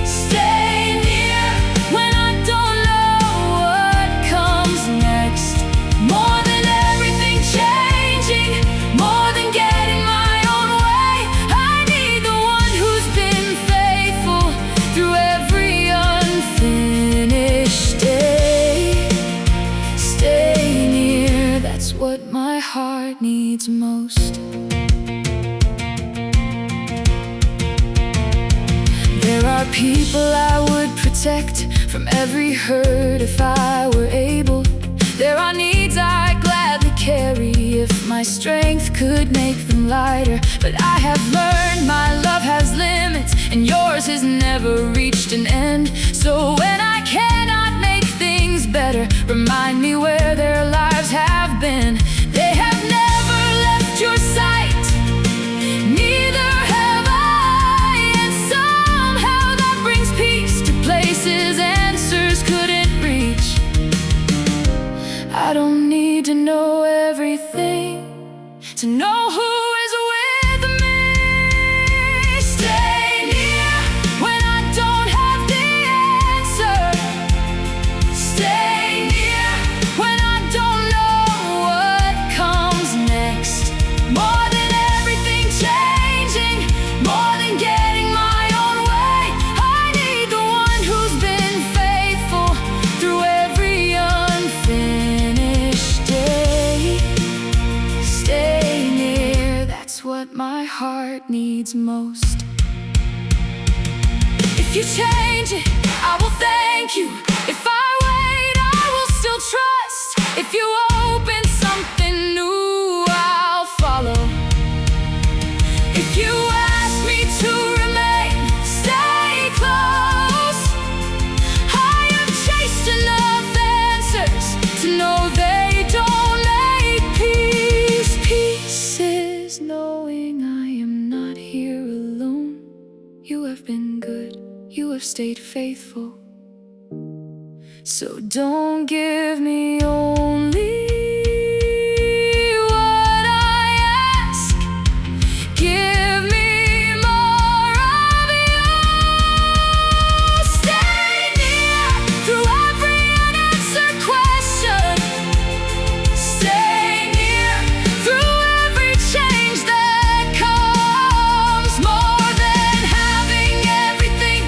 Speaker 1: Stay near when I don't know what comes next. More than everything changing, more than getting my own way, I need the one who's been faithful through every unfinished day. Stay near, that's what my heart needs most. There are people I would protect from every hurt if I were able. There are needs I'd gladly carry if my strength could make them lighter. But I have learned my love has limits, and yours has never reached an end. So when I cannot make things better, remind me where their lives have been. They have never left your sight, neither have I, and somehow that brings peace to places answers couldn't reach. I don't need to know everything to know who is with me. Stay near when I don't have the answer. Stay near when I don't know what comes next. More than everything changing, more than getting my own way, I need the one who's been faithful through every unfinished day. Stay near, that's what my heart needs most. If you change it, I will thank you. If I wait, I will still trust. If you open something new, I'll follow. If you ask me to remain, stay close. I have chased enough answers to know they don't make peace. Peace is knowing I am not here alone. You have been good, you have stayed faithful. So don't give me only what I ask. Give me more of you. Stay near through every unanswered question. Stay near through every change that comes. More than having everything,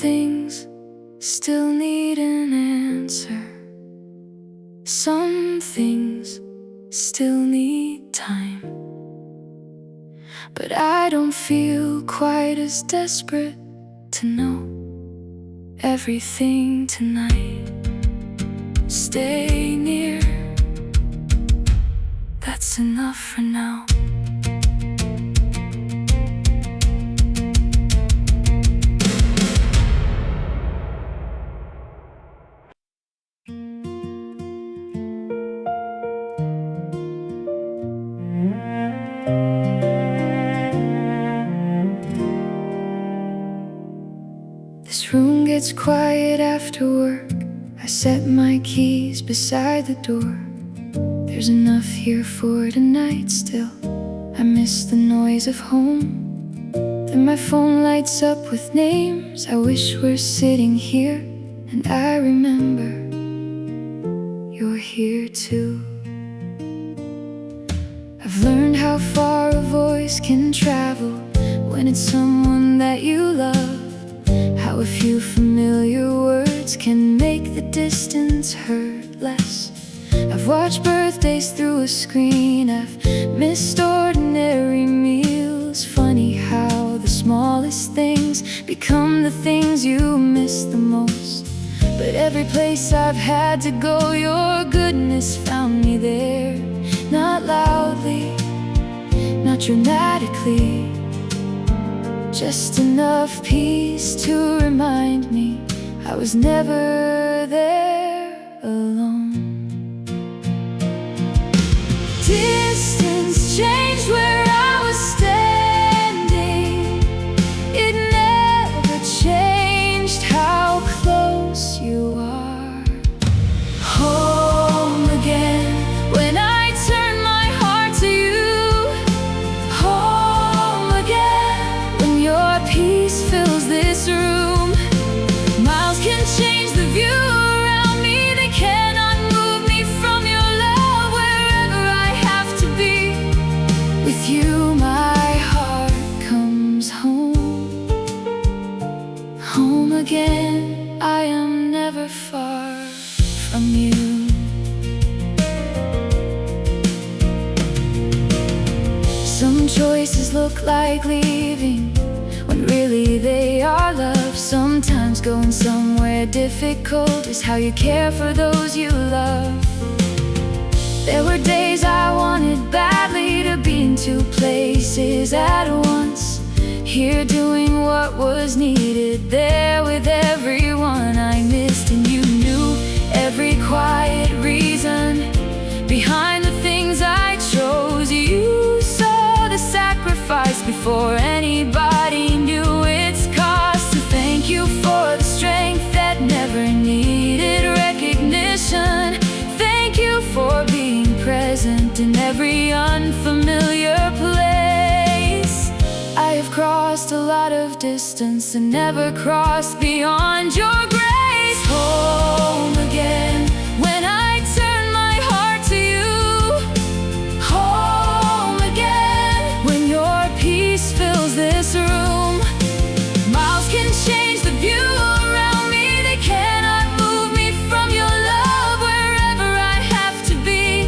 Speaker 1: things still need an answer. Some things still need time. But I don't feel quite as desperate to know everything tonight. Stay near, that's enough for now. This room gets quiet after work. I set my keys beside the door. There's enough here for tonight still. I miss the noise of home. Then my phone lights up with names. I wish we're sitting here, and I remember you're here too. I've learned how far a voice can travel when it's someone that you love. How a few familiar words can make the distance hurt less. I've watched birthdays through a screen. I've missed ordinary meals. Funny how the smallest things become the things you miss the most. But every place I've had to go, your goodness found me there. Not loudly, not dramatically, just enough peace to remind me I was never there alone. Distance changed where I was standing. It never changed how close you are. Home again when I turn my heart to you. Home again when your peace fills this room. Miles can change the view around me. They cannot move me from your love. Wherever I have to be, with you my heart comes home. Home again, I am never far from you. Some choices look like leaving when really they are love. Sometimes going somewhere difficult is how you care for those you love. There were days I wanted badly to be in two places at once. Here doing what was needed, there with everyone I missed. And you knew every quiet reason behind the things I chose. You saw the sacrifice before anybody knew its cost. So thank you for the strength that never needed recognition. Thank you for being present in every unfamiliar place. I have crossed a lot of distance and never crossed beyond your grace. Home again when I turn my heart to you. Home again when your peace fills this room. Miles can change the view around me. They cannot move me from your love. Wherever I have to be,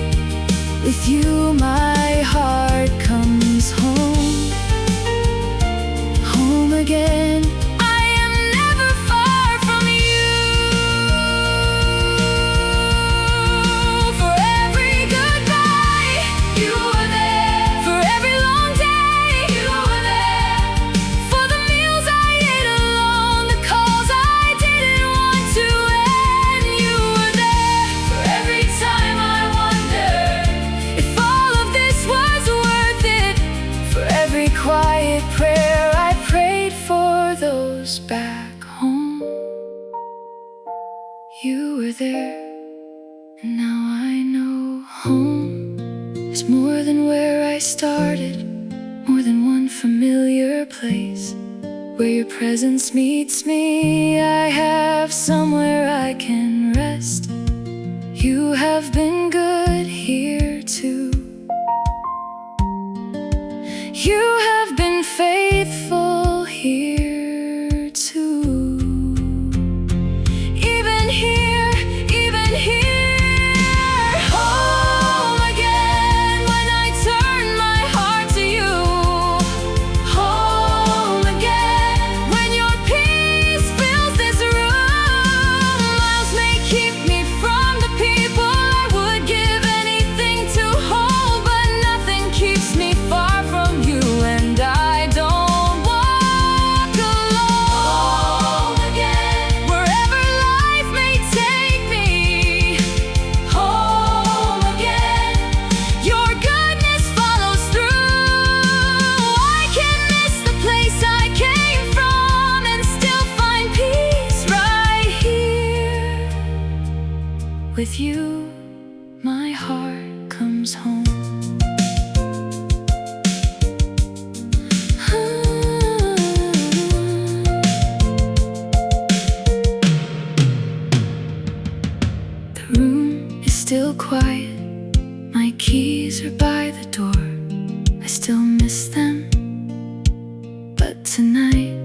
Speaker 1: with you my heart comes home. Home again, I am never far from you. For every goodbye, you were there. For every long day, you were there. For the meals I ate alone, the calls I didn't want to end, you were there. For every time I wondered if all of this was worth it. For every quiet prayer I prayed for those back home, you were there. And now I know home is more than where I started, more than one familiar place where your presence meets me. I have somewhere I can rest. You have been good here too. You have been faithful here too. With you, my heart comes home. The room is still quiet. My keys are by the door. I still miss them. But tonight,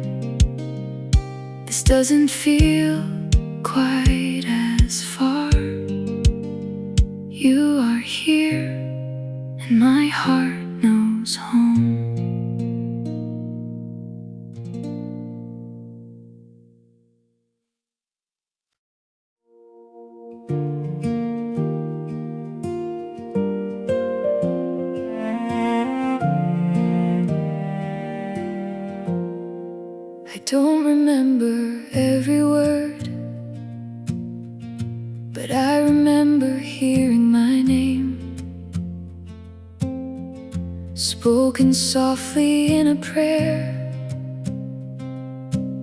Speaker 1: this doesn't feel quite as far. You are here, and my heart knows home. I don't remember every word, but I remember hearing my name, spoken softly in a prayer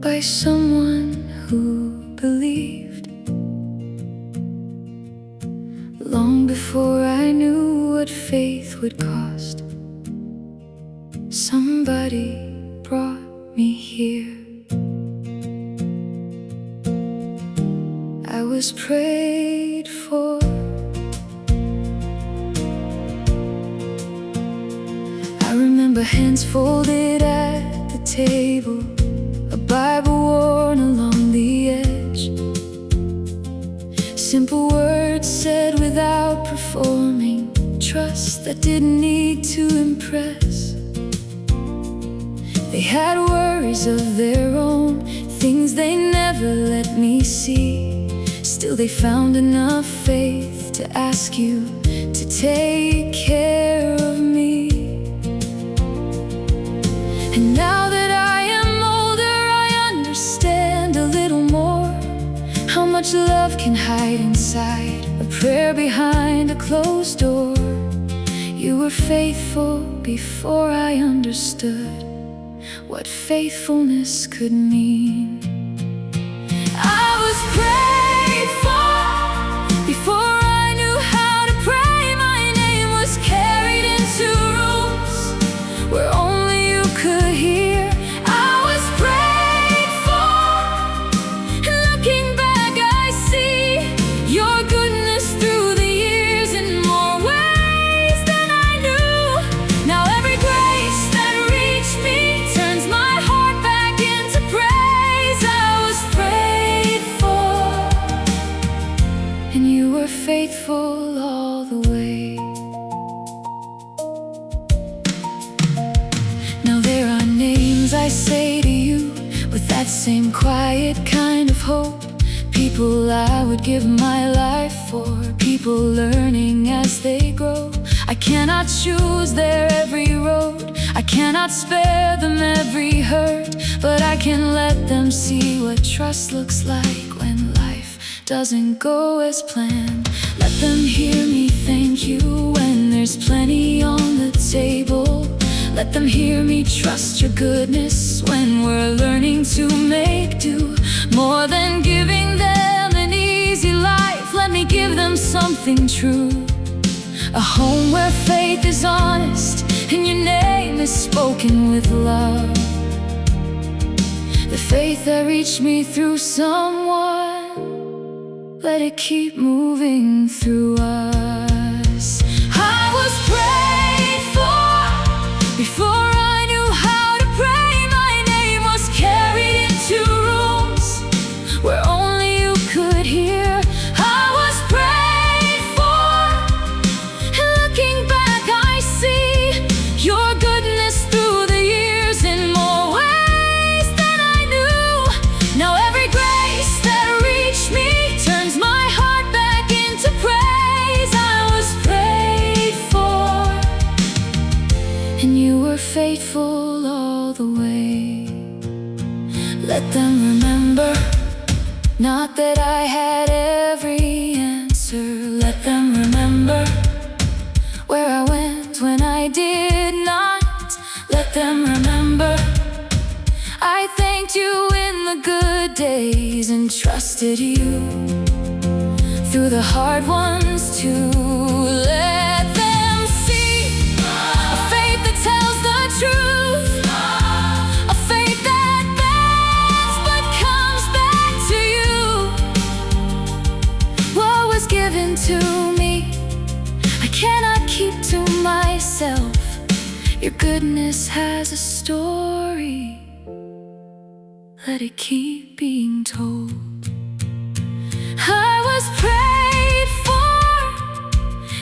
Speaker 1: by someone who believed. Long before I knew what faith would cost, somebody brought me here. I was prayed for. I remember hands folded at the table, a Bible worn along the edge, simple words said without performing, trust that didn't need to impress. They had worries of their own, things they never let me see. Still they found enough faith to ask you to take care of me. And now that I am older, I understand a little more how much love can hide inside a prayer behind a closed door. You were faithful before I understood what faithfulness could mean. I was prayed for before I knew how to pray. My name was carried into rooms where only you could hear. I was prayed for, and looking back I see your goodness through the years in more ways than I knew. Now every grace that reached me turns my heart back into praise. I was prayed for, and you were faithful all the way. Now there are names I say to you with that same quiet kind of hope. People I would give my life for, people learning as they grow. I cannot choose their every road, I cannot spare them every hurt, but I can let them see what trust looks like when life doesn't go as planned. Let them hear me thank you when there's plenty on the table. Let them hear me trust your goodness when we're learning to make do. More than giving them an easy life, let me give them something true. A home where faith is honest and your name is spoken with love. The faith that reached me through someone, let it keep moving through us. I was prayed for before I knew how to pray. My name was carried into rooms where only you could hear. I was prayed for, and looking back I see your goodness through the years in more ways than I knew. Now every grace that reached me turns my heart back into praise. I was prayed for, and you were faithful all the way. Let them remember, not that I had every answer. Let them remember where I went when I did not. Let them remember I thanked you in the good days and trusted you through the hard ones too. Let them see a faith that tells the truth, a faith that bends but comes back to you. What was given to me, I cannot keep to myself. Your goodness has a story, let it keep being told. I was prayed for,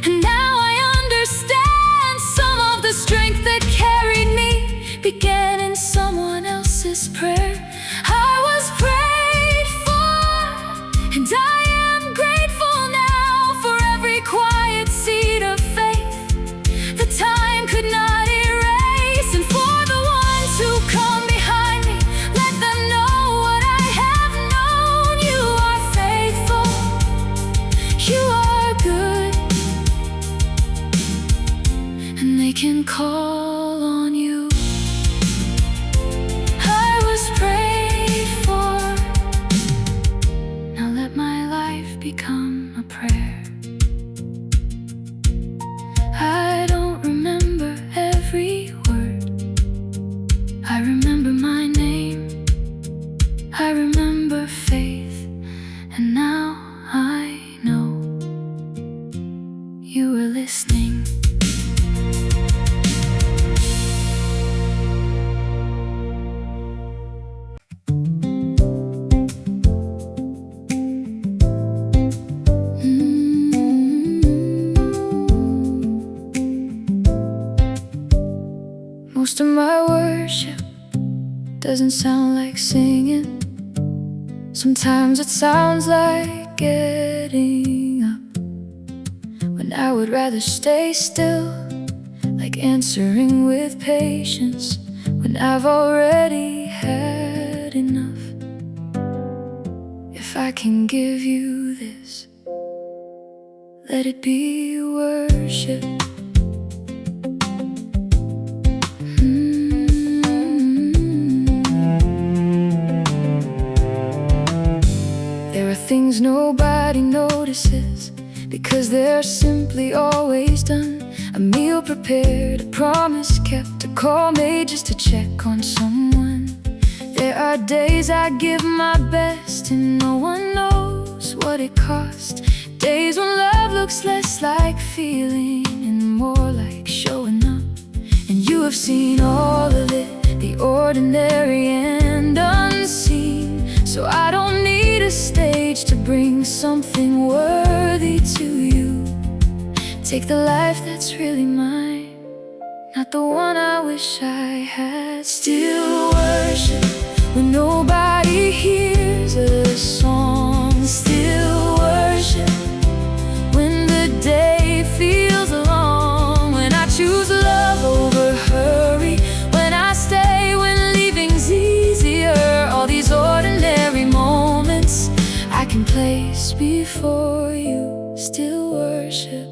Speaker 1: and now I understand. Some of the strength that carried me began in someone else's prayer. I was prayed for, and I am grateful now for every quiet seed of faith that time could not erase. And for the ones who come behind me, let them know what I have known. You are faithful, you are good, and they can call on you. I was prayed for, now let my life become a prayer. I don't remember every word, I remember my name, I remember faith, and now I know you were listening. Most of my worship doesn't sound like singing. Sometimes it sounds like getting up when I would rather stay still, like answering with patience when I've already had enough. If I can give you this, let it be worship. There are things nobody notices because they're simply always done. A meal prepared, a promise kept, a call made just to check on someone. There are days I give my best and no one knows what it cost. Days when love looks less like feeling and more like showing up. And you have seen all of it, the ordinary and unseen. So I don't need a stage to bring something worthy to you. Take the life that's really mine, not the one I wish I had. Still worship when nobody hears a song. Still worship when the day feels long. When I choose love over hurry, when I stay when leaving's easier. All these ordinary moments I can place before you. Still worship,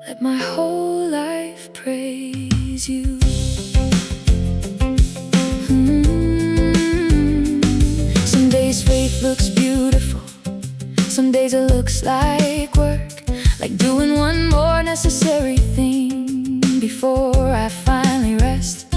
Speaker 1: let my whole life praise you. Some days faith looks beautiful, some days it looks like work, like doing one more necessary thing before I finally rest,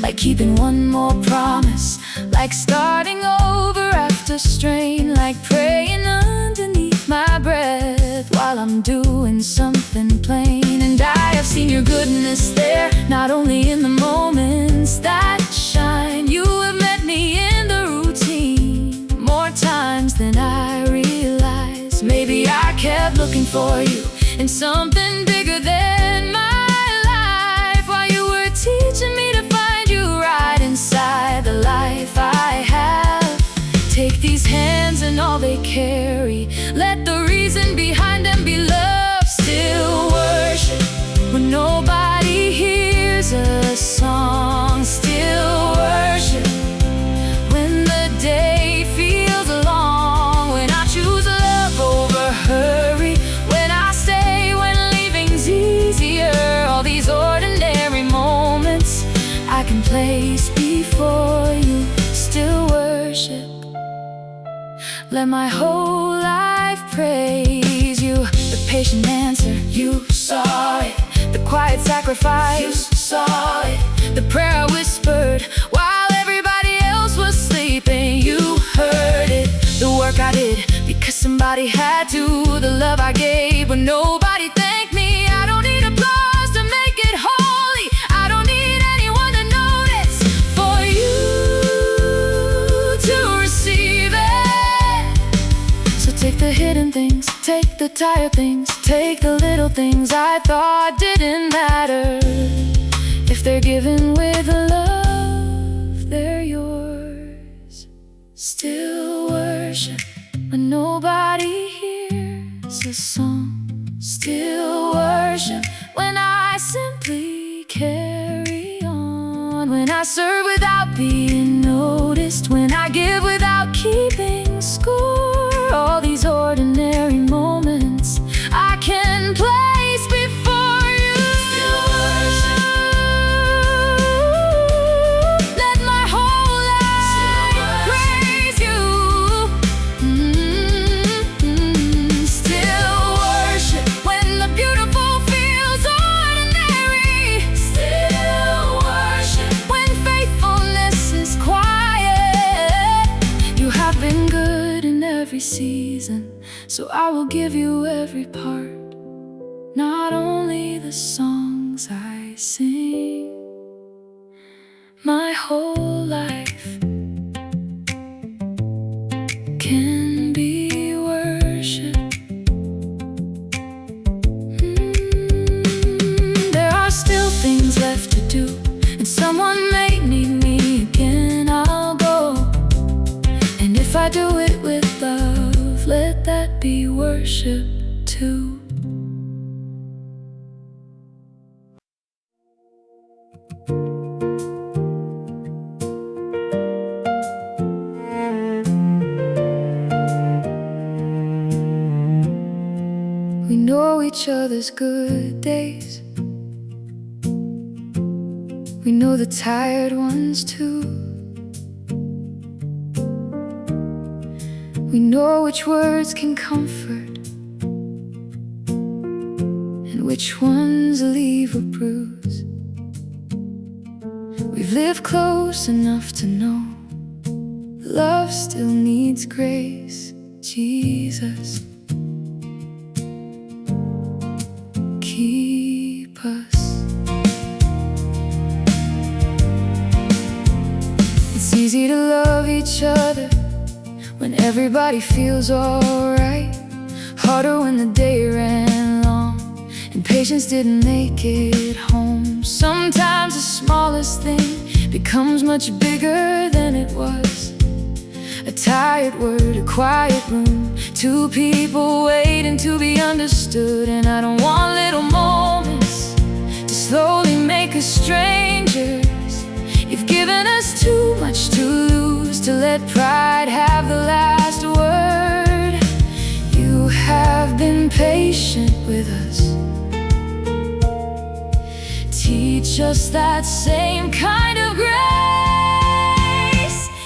Speaker 1: like keeping one more promise, like starting over after strain, like praying underneath my breath while I'm doing something plain. And I have seen your goodness there, not only in the moments that shine. You have met me in the routine more times than I realize. Maybe I kept looking for you in something bigger than my life, while you were teaching me to find you right inside the life I have. Take these hands and all they carry, let the reason behind them be love. Still worship when nobody hears a song. Still worship when the day feels long. When I choose love over hurry, when I stay when leaving's easier. All these ordinary moments I can place before you. Still worship, let my whole life praise you. The patient answer, you saw it. The quiet sacrifice, you saw it. The prayer I whispered while everybody else was sleeping, you heard it. The work I did because somebody had to. The love I gave when nobody thanked me. I don't need applause to make it holy. I don't need anyone to notice for you to receive it. So take the hidden things, take the tired things, take the little things I thought didn't matter. If they're given with love, they're yours. Still worship when nobody hears a song. Still worship when I simply carry on. When I serve without being noticed. When I give without keeping score. All these ordinary moments I can place before you. Still worship. Let my whole life praise you. Still worship when the beautiful feels ordinary. Still worship when faithfulness is quiet. You have been good in every season, so I will give you every part. Not only the songs I sing, my whole life can be worship. There are still things left to do, and someone may need me again. I'll go, and if I do it with love, let that be worship too. We know each other's good days. We know the tired ones too. We know which words can comfort and which ones leave a bruise. We've lived close enough to know love still needs grace. Jesus, keep us. It's easy to love each other when everybody feels alright. Harder when the day ran long and patience didn't make it home. Sometimes the smallest thing becomes much bigger than it was. A tired word, a quiet room, two people waiting to be understood. And I don't want little moments to slowly make us strangers. You've given us too much to lose to let pride have the last word. You have been patient with us. Teach us that same kind of grace.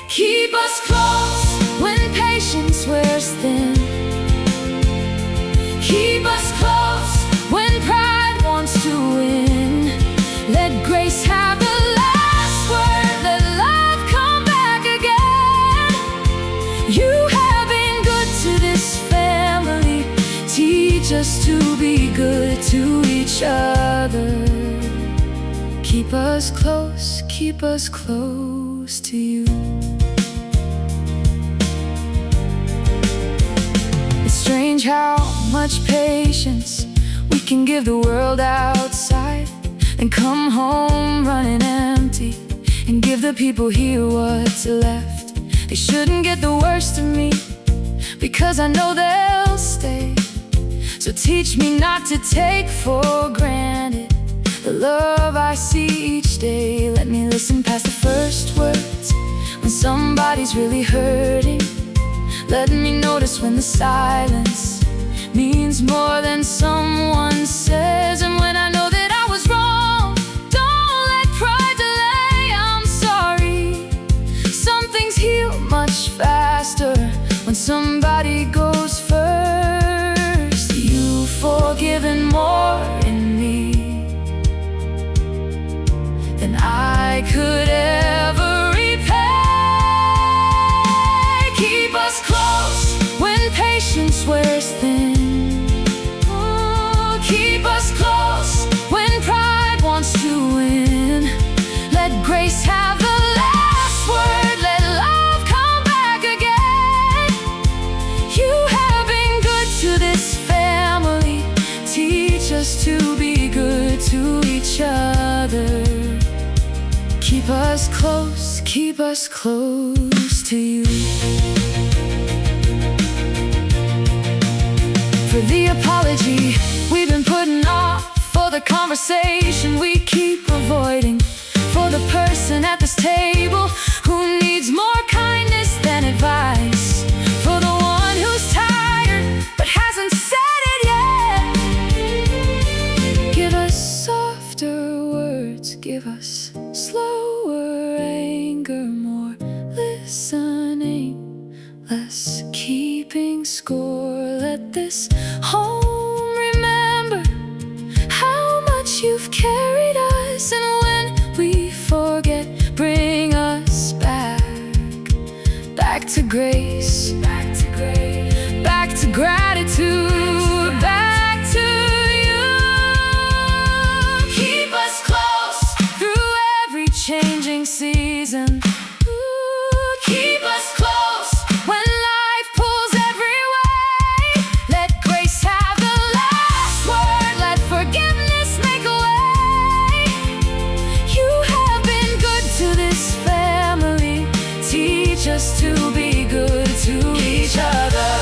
Speaker 1: Keep us close when patience wears thin. Keep us close when pride wants to win. Let grace have the last word. Let love come back again. You have been good to this family. Teach us to be good to each other. Keep us close to you. It's strange how much patience we can give the world outside, and come home running empty and give the people here what's left. They shouldn't get the worst of me, because I know they'll stay. So teach me not to take for granted the love I see each day. Let me listen past the first words when somebody's really hurting. Let me notice when the silence means more than someone says. And when I know that I was wrong, don't let pride delay. I'm sorry. Some things heal much faster when somebody goes first. keep us close to you. For the apology we've been putting off, for the conversation we keep avoiding, for the person at this table who needs more kindness than advice, for the one who's tired but hasn't said it yet. Give us softer words, give us slower anger, more listening, less keeping score. Let this home remember how much you've carried us, and when we forget, bring us back to grace, back to gratitude, back to you. Keep us close through every changing season. Keep us close when life pulls every way. Let grace have the last word, let forgiveness make a way. You have been good to this family, teach us to be good to each other,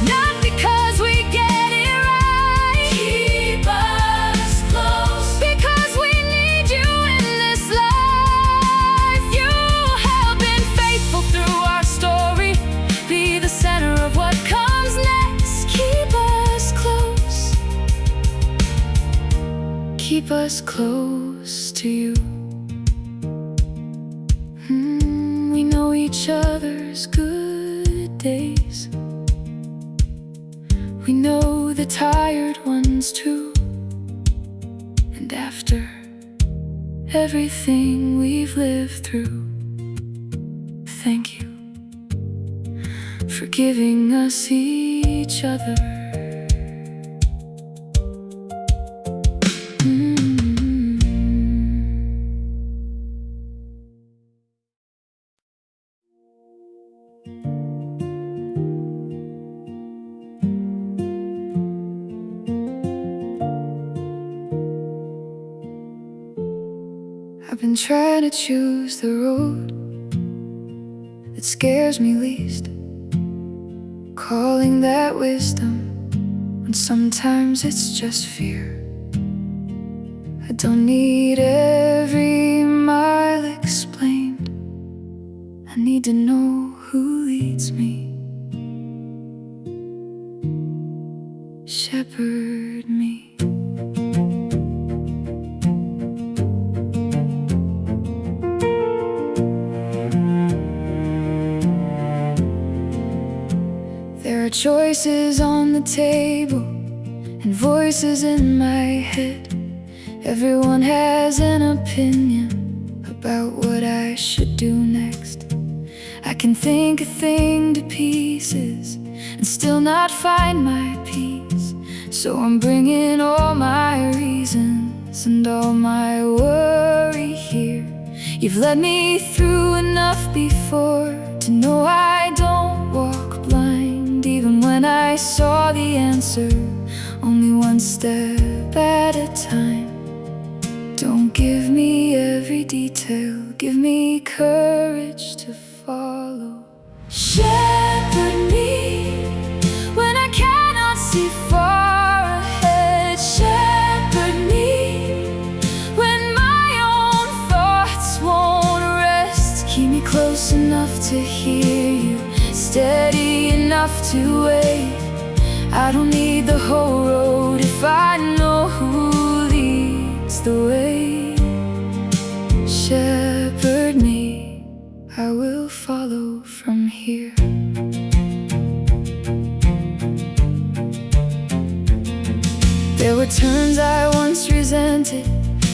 Speaker 1: not because we get it right. Keep us close because we need you in this life. You have been faithful through our story, be the center of what comes next. Keep us close, keep us close to you. We know each other's good days, we know the tired ones too, and after everything we've lived through, thank you for giving us each other. I've been trying to choose the road that scares me least, calling that wisdom when sometimes it's just fear. I don't need every mile explained, I need to know who leads me. Shepherd me. There are choices on the table and voices in my head. Everyone has an opinion about what I should do next. I can think a thing to pieces and still not find my peace. So I'm bringing all my reasons and all my worry here. You've led me through enough before to know I don't walk blind, even when I saw the answer only one step at a time. Don't give me every detail, give me courage to follow. Shepherd me when I cannot see far ahead. Shepherd me when my own thoughts won't rest. Keep me close enough to hear you, steady enough to wait. I don't need the whole road if I know who leads the way. Shepherd me, I will follow from here. There were turns I once resented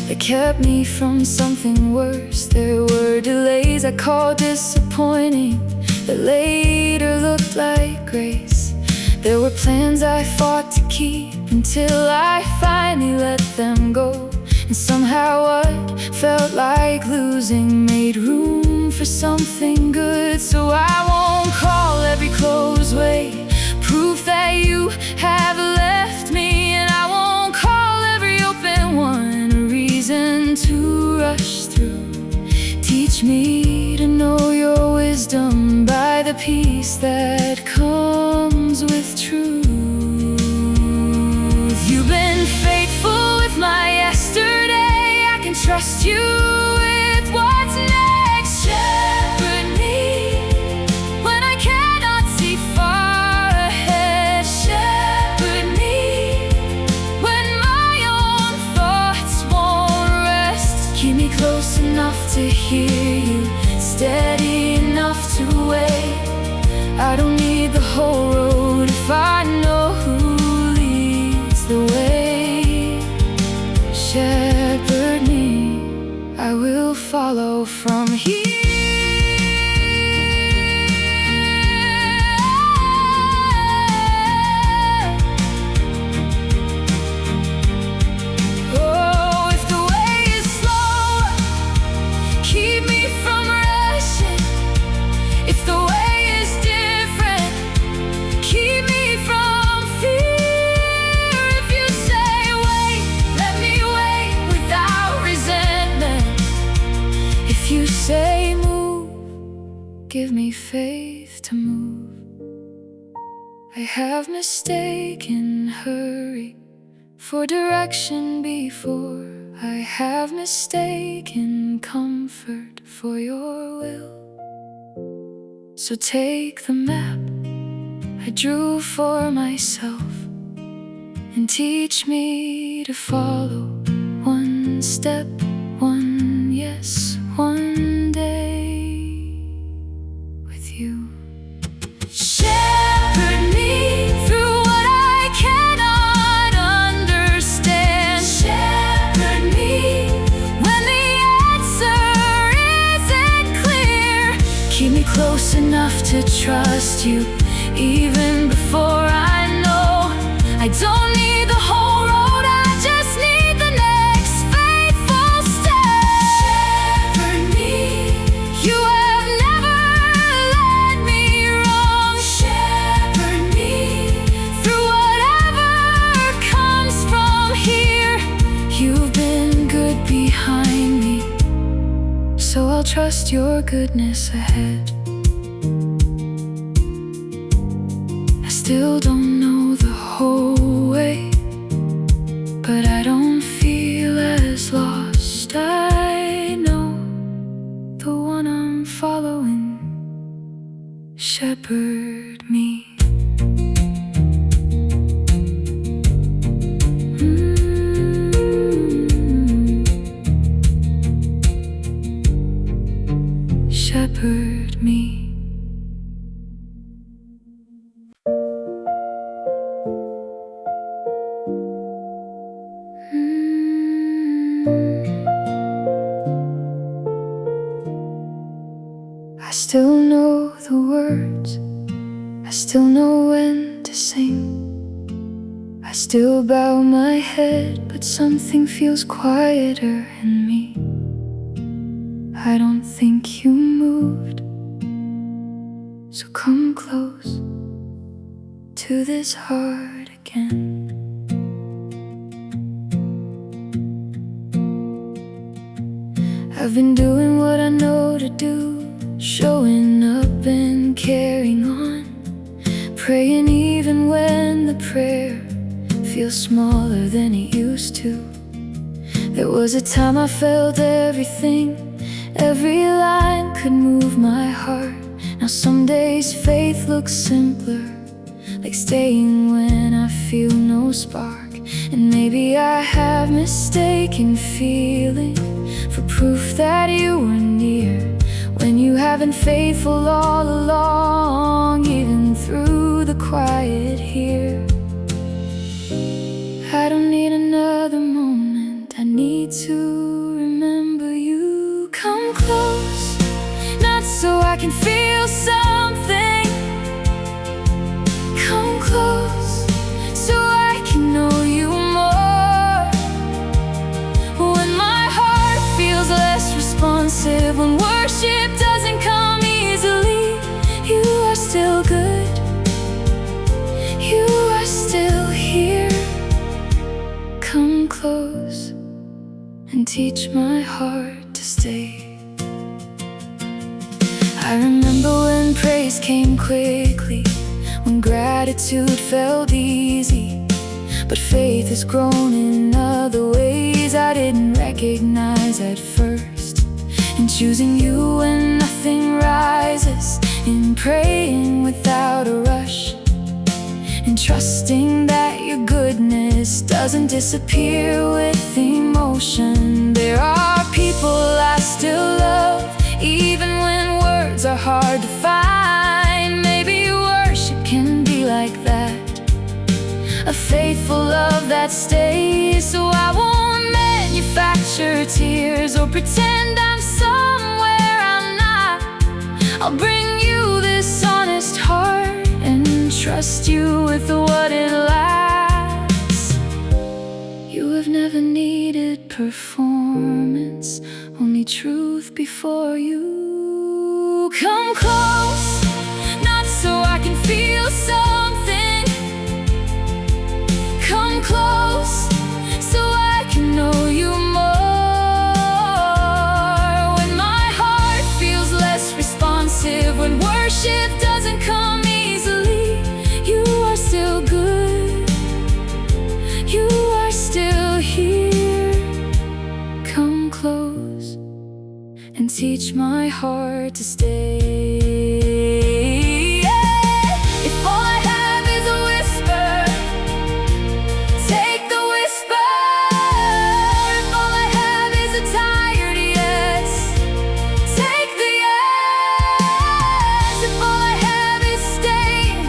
Speaker 1: that kept me from something worse. There were delays I called disappointing that later looked like grace. There were plans I fought to keep until I finally let them go. And somehow what felt like losing made room for something good. So I won't call every closed way proof that you have left me, and I won't call every open one a reason to rush through. Teach me wisdom by the peace that comes with truth. You've been faithful with my yesterday. I can trust you with what's next. Shepherd me when I cannot see far ahead. Shepherd me when my own thoughts won't rest. Keep me close enough to hear you, steady enough to wait. I don't need the whole road if I know who leads the way. Shepherd me, I will follow from here. Oh, if the way is slow, keep me from rushing. If the way is different, keep me from fear. If you say wait, let me wait without resentment. If you say move, give me faith to move. I have mistaken hurry for direction before. I have mistaken comfort for your will. So take the map I drew for myself and teach me to follow, one step, one yes, one day with you. Shepherd me through what I cannot understand. Shepherd me when the answer isn't clear. Keep me close enough to trust you, even before I know. I don't need the whole road, I just need the next faithful step. Shepherd me, you have never led me wrong. Shepherd me through whatever comes from here. You've been good behind me, so I'll trust your goodness ahead. I still don't know the whole way, but I don't feel as lost. I know the one I'm following. Shepherd me. Shepherd me. I still know the words, I still know when to sing. I still bow my head, but something feels quieter in me. I don't think you moved, so come close to this heart again. I've been doing what I know to do, showing up and carrying on, praying even when the prayer feels smaller than it used to. There was a time I felt everything, every line could move my heart. Now some days faith looks simpler, like staying when I feel no spark. And maybe I have mistaken feeling for proof that you were near, when you have been faithful all along, even through the quiet here. I don't need another moment, I need to remember you. Come close, not so I can feel something. Come close, so I can know you more. When my heart feels less responsive, when worship doesn't come easily, you are still good, you are still here. Come close and teach my heart to stay. I remember days came quickly, when gratitude felt easy. But faith has grown in other ways I didn't recognize at first. In choosing you when nothing rises, in praying without a rush, in trusting that your goodness doesn't disappear with emotion. There are people I still love, even when words are hard to find. Maybe worship can be like that, a faithful love that stays. So I won't manufacture tears or pretend I'm somewhere I'm not. I'll bring you this honest heart and trust you with what it lacks. You have never needed performance, only truth before you. Come close, not so I can feel something. Come close, so I can know you more. When my heart feels less responsive, when worship doesn't come easily, you are still good, you are still here. Come close and teach my heart to stay. If all I have is a whisper, take the whisper. If all I have is a tired yes, take the yes. If all I have is staying,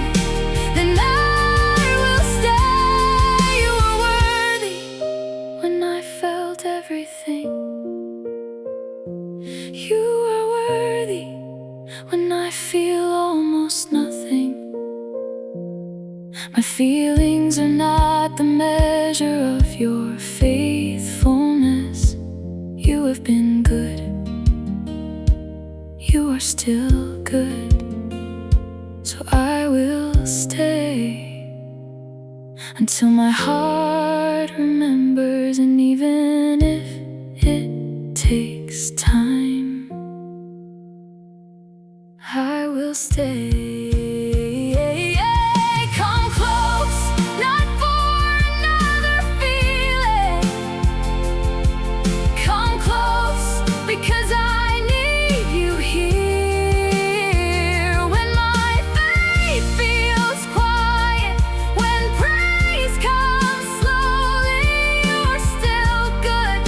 Speaker 1: then I will stay. You are worthy when I felt everything. You are worthy when I feel almost nothing. My feelings are not the measure of your faithfulness. You have been good, you are still good. So I will stay until my heart remembers, and even if it takes time, I will stay. Come close, not for another feeling. Come close, because I need you here. When my faith feels quiet, when praise comes slowly, you are still good,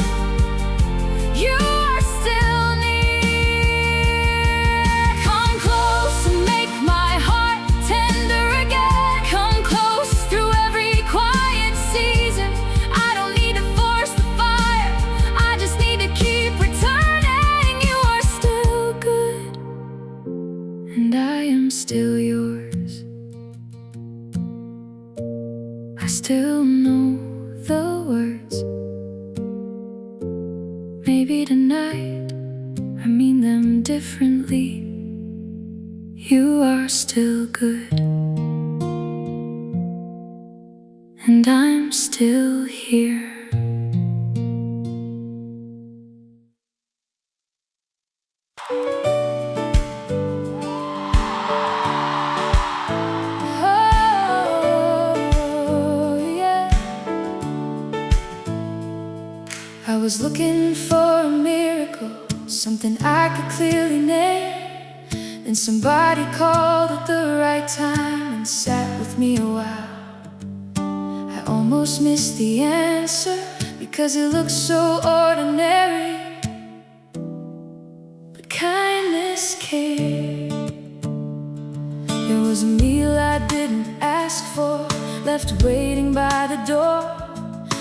Speaker 1: you are still near. Come close and make my heart tender again. Come close through every quiet season. I don't need to force the fire, I just need to keep returning. You are still good, and I am still yours. I still know the words. Maybe tonight I mean them differently. You are still good, and I'm still here. Oh, yeah. I was looking for a miracle, something I could clearly name. Then somebody called at the right time and sat with me a while. I almost missed the answer because it looked so ordinary. But kindness came. There was a meal I didn't ask for, left waiting by the door.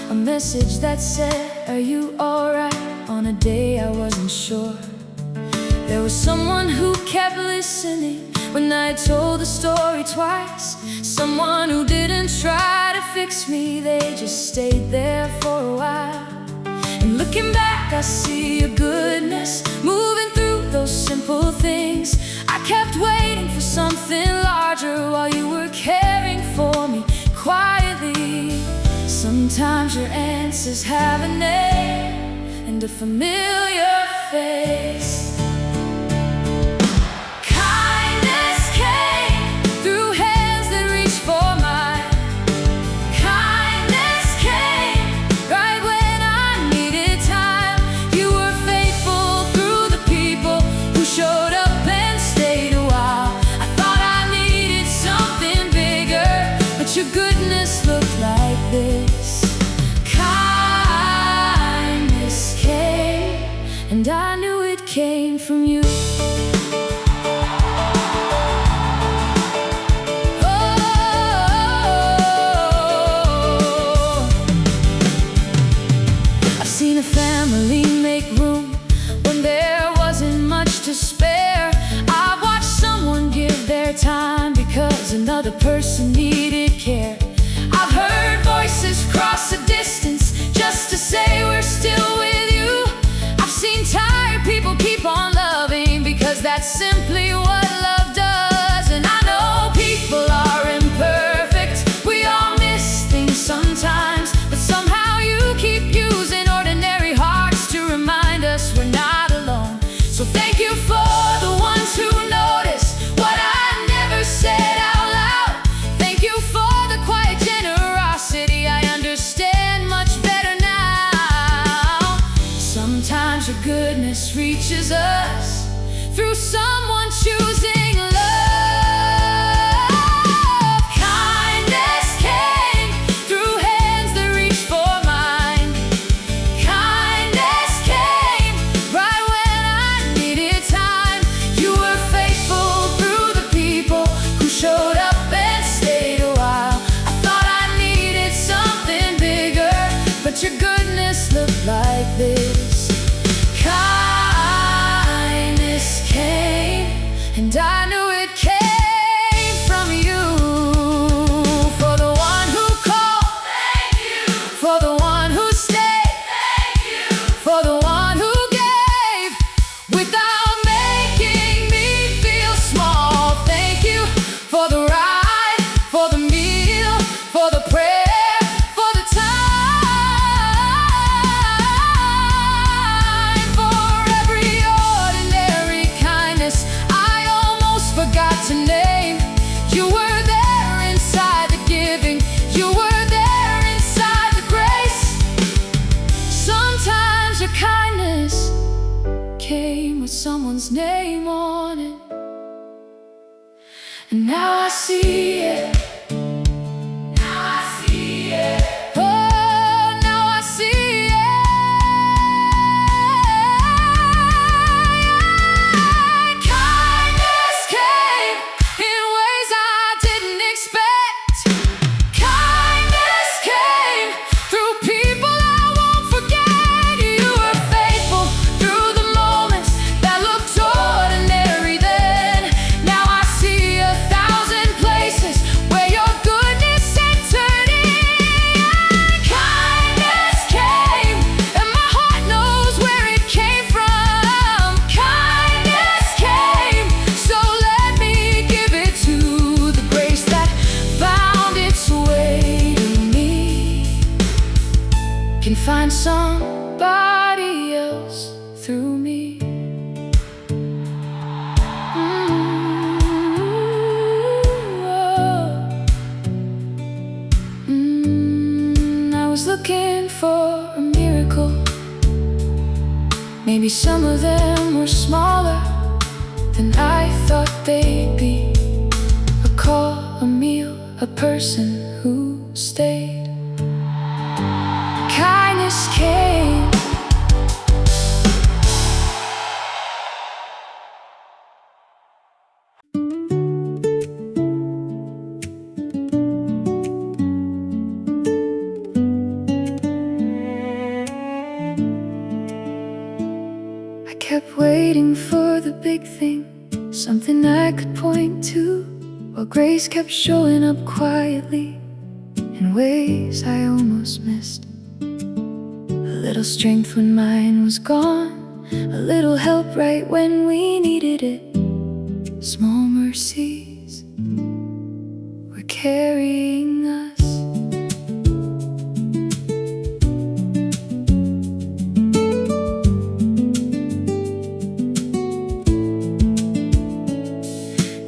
Speaker 1: A message that said, "Are you alright?" on a day I wasn't sure. There was someone who kept listening when I told the story twice. Someone who didn't try to fix me, they just stayed there for a while. And looking back, I see your goodness moving through those simple things. I kept waiting for something larger while you were caring for me quietly. Sometimes your answers have a name and a familiar face. Kindness came. time because another person needed care. I've heard voices cross a distance just to say we're still with you. I've seen tired people keep on loving because that's simply what love does. And I know people are imperfect, we all miss things sometimes, but somehow you keep using ordinary hearts to remind us we're not alone. So thank you for the ones who noticed what I never said out loud. Thank you for the quiet generosity, I understand much better now. Sometimes your goodness reaches us through someone choosing love. Kindness came through hands that reached for mine. Kindness came right when I needed time. You were faithful through the people who showed up and stayed a while. I thought I needed something bigger, but your goodness looked like this. Kindness came, and I knew it came from you. For the one who called, thank you. For the one who stayed, thank you. For the one who gave without making me feel small, thank you. For the ride, for the meal, for the prayer, for the time, for every ordinary kindness I almost forgot to name. You were there inside the giving, you were there inside the grace. Sometimes your kindness came with someone's name on it, and now I see it. Now I see it. Oh, now I see it. Kindness came in ways I didn't expect. Kindness came through people I won't forget. You were faithful through the moments that looked ordinary then. Now I see 1,000 places where your goodness entered in. Kindness came, and my heart knows where it came from. Kindness came, so let me give it to the grace that found its way to me. Can find somebody else through me. I was looking for a miracle. Maybe some of them were smaller than I thought they'd be. A call, a meal, a person who stayed. Kindness came. I kept waiting for the big thing, something I could point to, while grace kept showing up quietly in ways I almost missed. A little strength when mine was gone, a little help right when we needed it. Small mercies were carrying us.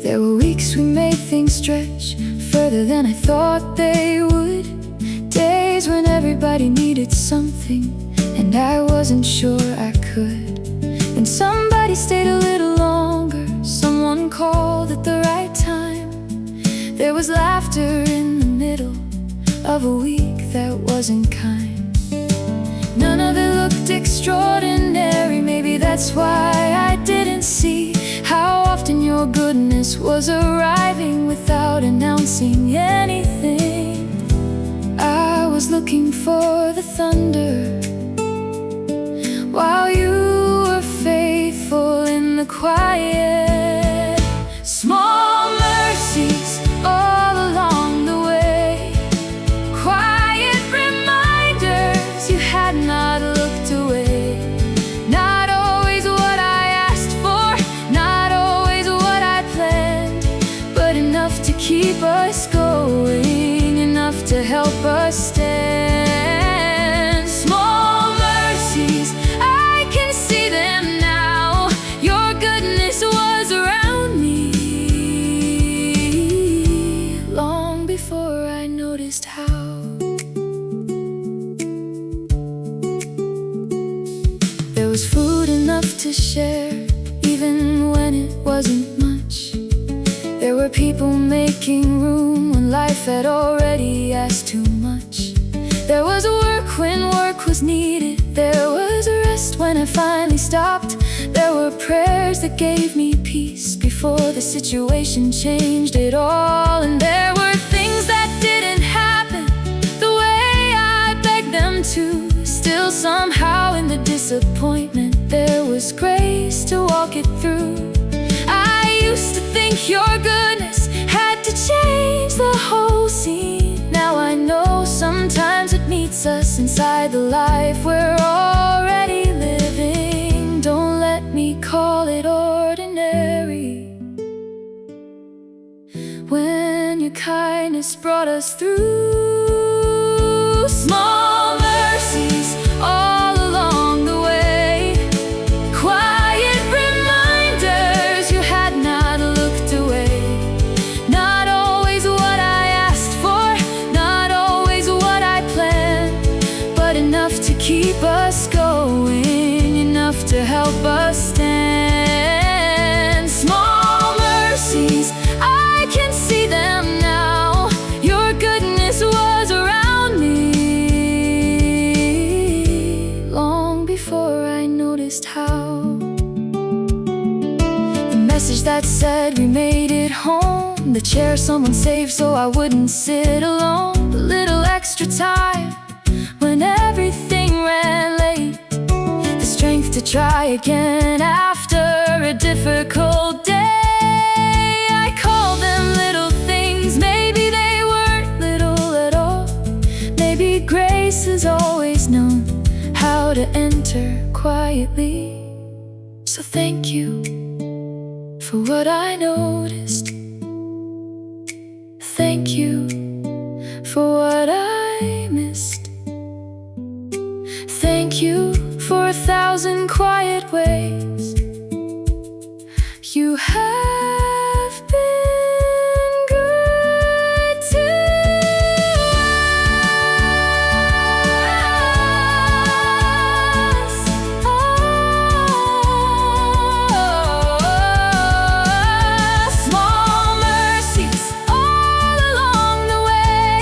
Speaker 1: There were weeks we made things stretch further than I thought they would. Days when everybody needed something and I wasn't sure I could. Then somebody stayed a little longer, someone called at the right time. There was laughter in the middle of a week that wasn't kind. None of it looked extraordinary, maybe that's why I didn't see how often your goodness was arriving without announcing anything. I was looking for the thunder while you were faithful in the quiet. Small mercies keep us going, enough to help us stand. Small mercies, I can see them now. Your goodness was around me long before I noticed how. There was food enough to share, even when it wasn't much. There were people making room when life had already asked too much. There was work when work was needed. There was rest when I finally stopped. There were prayers that gave me peace before the situation changed it all. And there were things that didn't happen the way I begged them to. Still somehow in the disappointment there was grace to walk it through. I used to think your goodness had to change the whole scene. Now I know sometimes it meets us inside the life we're already living. Don't let me call it ordinary, when your kindness brought us through. Small mercies all along the way, quiet reminders you had not looked away. Not always what I asked for, not always what I planned, but enough to keep us going, enough to help us stand. Small mercies, I can see them now. Your goodness was around me long before I noticed how. The message that said we made it home, the chair someone saved so I wouldn't sit alone, the little extra time when everything ran late, the strength to try again after a difficult day. I call them little things, maybe they weren't little at all. Maybe grace has always known how to enter quietly. So thank you for what I noticed. Thank you for what I missed. Thank you for 1,000 quiet ways you have been good to us. Small mercies all along the way,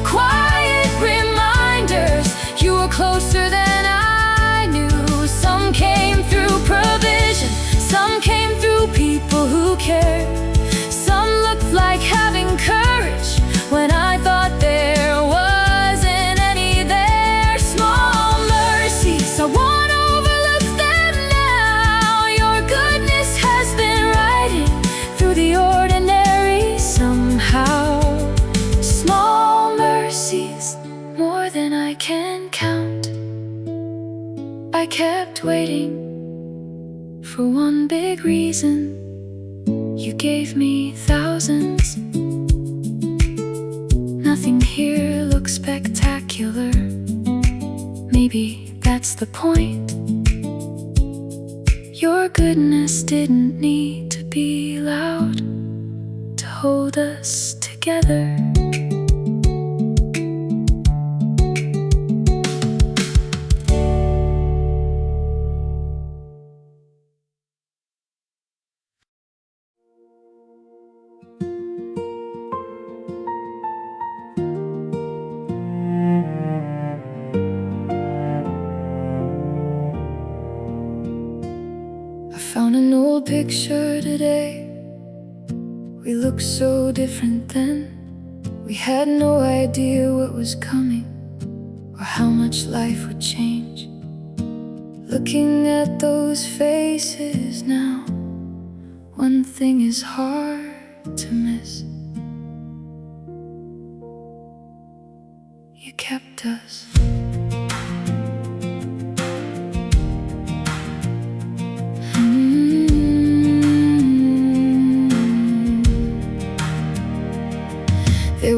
Speaker 1: quiet reminders you were closer than I knew. Some came through provision, some came through people who cared. Some looked like having courage when I thought there wasn't any there. Small mercies, I won't overlook them now. Your goodness has been riding through the ordinary somehow. Small mercies, more than I can count. I kept waiting for one big reason. You gave me thousands. Nothing here looks spectacular. Maybe that's the point. Your goodness didn't need to be loud to hold us together. Found an old picture today. We looked so different then. We had no idea what was coming or how much life would change. Looking at those faces now, one thing is hard to miss. You kept us.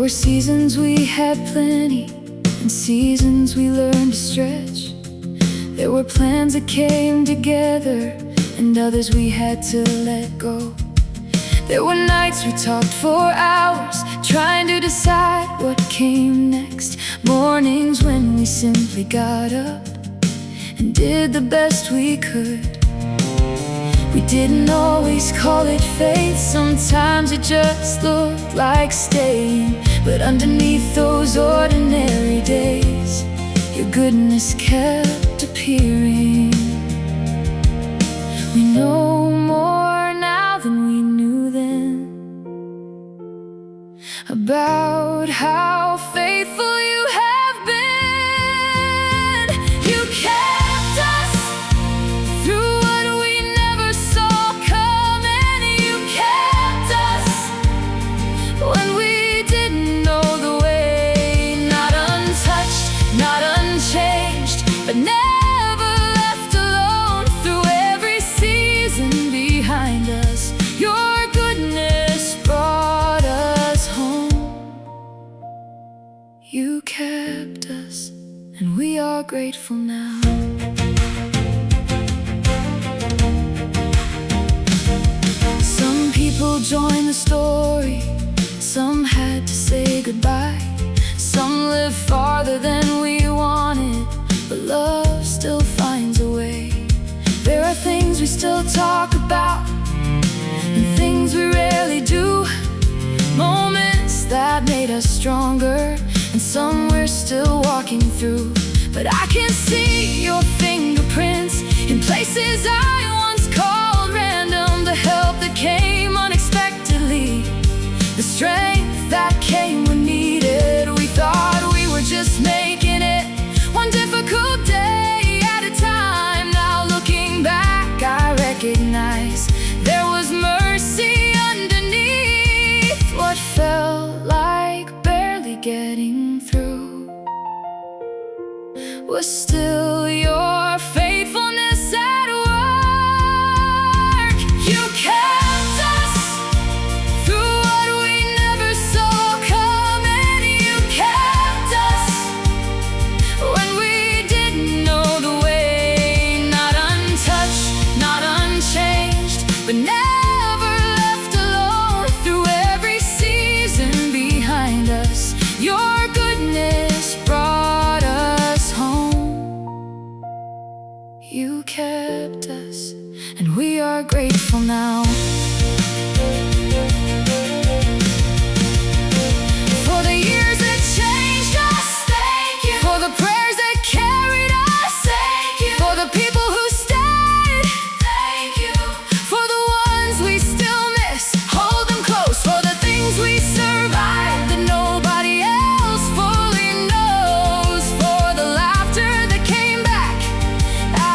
Speaker 1: were seasons we had plenty, and seasons we learned to stretch. There were plans that came together, and others we had to let go. There were nights we talked for hours, trying to decide what came next. Mornings when we simply got up and did the best we could. We didn't always call it faith, sometimes it just looked like staying. But underneath those ordinary days, your goodness kept appearing. We know more now than we knew then about how faithful you have been. You kept us through what we never saw coming. You kept us when we didn't know the way. Not untouched, not unchanged, but never left alone. Through every season behind us, your goodness brought us home. You kept us, and we are grateful now. Some people joined the story, some had to say goodbye. Some lived farther than we wanted, but love still finds a way. There are things we still talk about, and things we rarely do. Moments that made us stronger, and some we're still walking through. But I can see your fingerprints in places I once called random. The help that came unexpectedly, the strength that came when needed. We thought we were just making it, one difficult day at a time. Now looking back, I recognize there was mercy underneath what felt like barely getting through. Was still your faithfulness at work. You kept us through what we never saw coming. You kept us when we didn't know the way. Not untouched, not unchanged, but never left alone. Through every season behind us, your goodness brought us home. You kept us, and we are grateful now. For the years that changed us, thank you. For the prayers that carried us, thank you. For the people who stayed, thank you. For the ones we still miss, hold them close. For the things we survived that nobody else fully knows. For the laughter that came back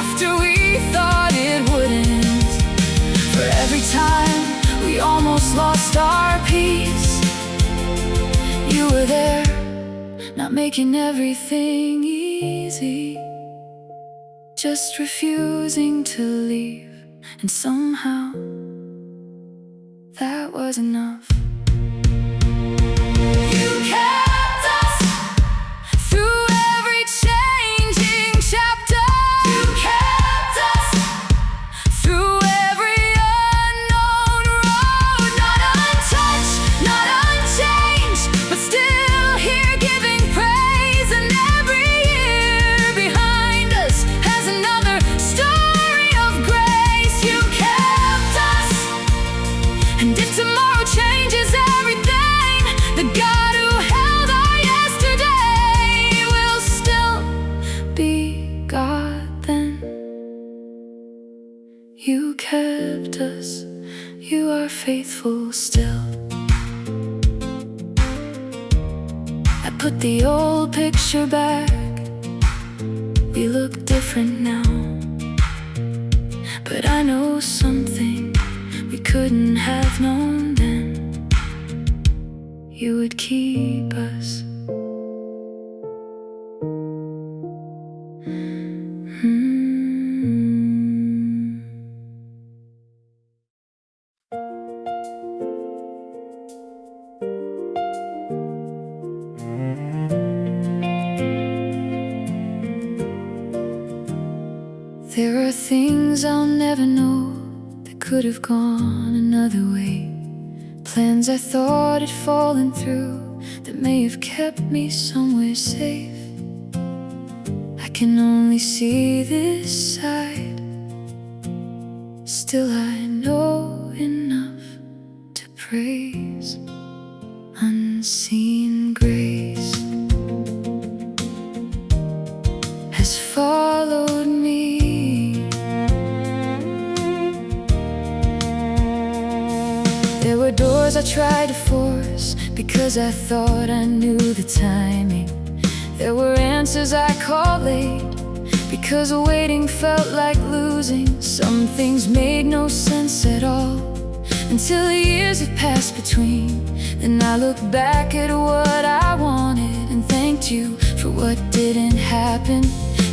Speaker 1: after we thought it wouldn't. For every time we almost lost our peace, you were there, not making everything easy, just refusing to leave. And somehow that was enough. You kept us through every changing chapter. You kept us through every unknown road. Not untouched, not unchanged, but still here giving praise. And every year behind us has another story of grace. You kept us, and if tomorrow changes everything, the God who held our yesterday will still be God then. You kept us, you are faithful still. I put the old picture back, we look different now. But I know something we couldn't have known then. You would keep us. things I'll never know that could have gone another way. Plans I thought had fallen through that may have kept me somewhere safe. I can only see this side. Still I know enough to praise unseen grace has followed me. There were doors I tried to force because I thought I knew the timing. There were answers I called late because waiting felt like losing. Some things made no sense at all until the years had passed between. Then I looked back at what I wanted and thanked you for what didn't happen.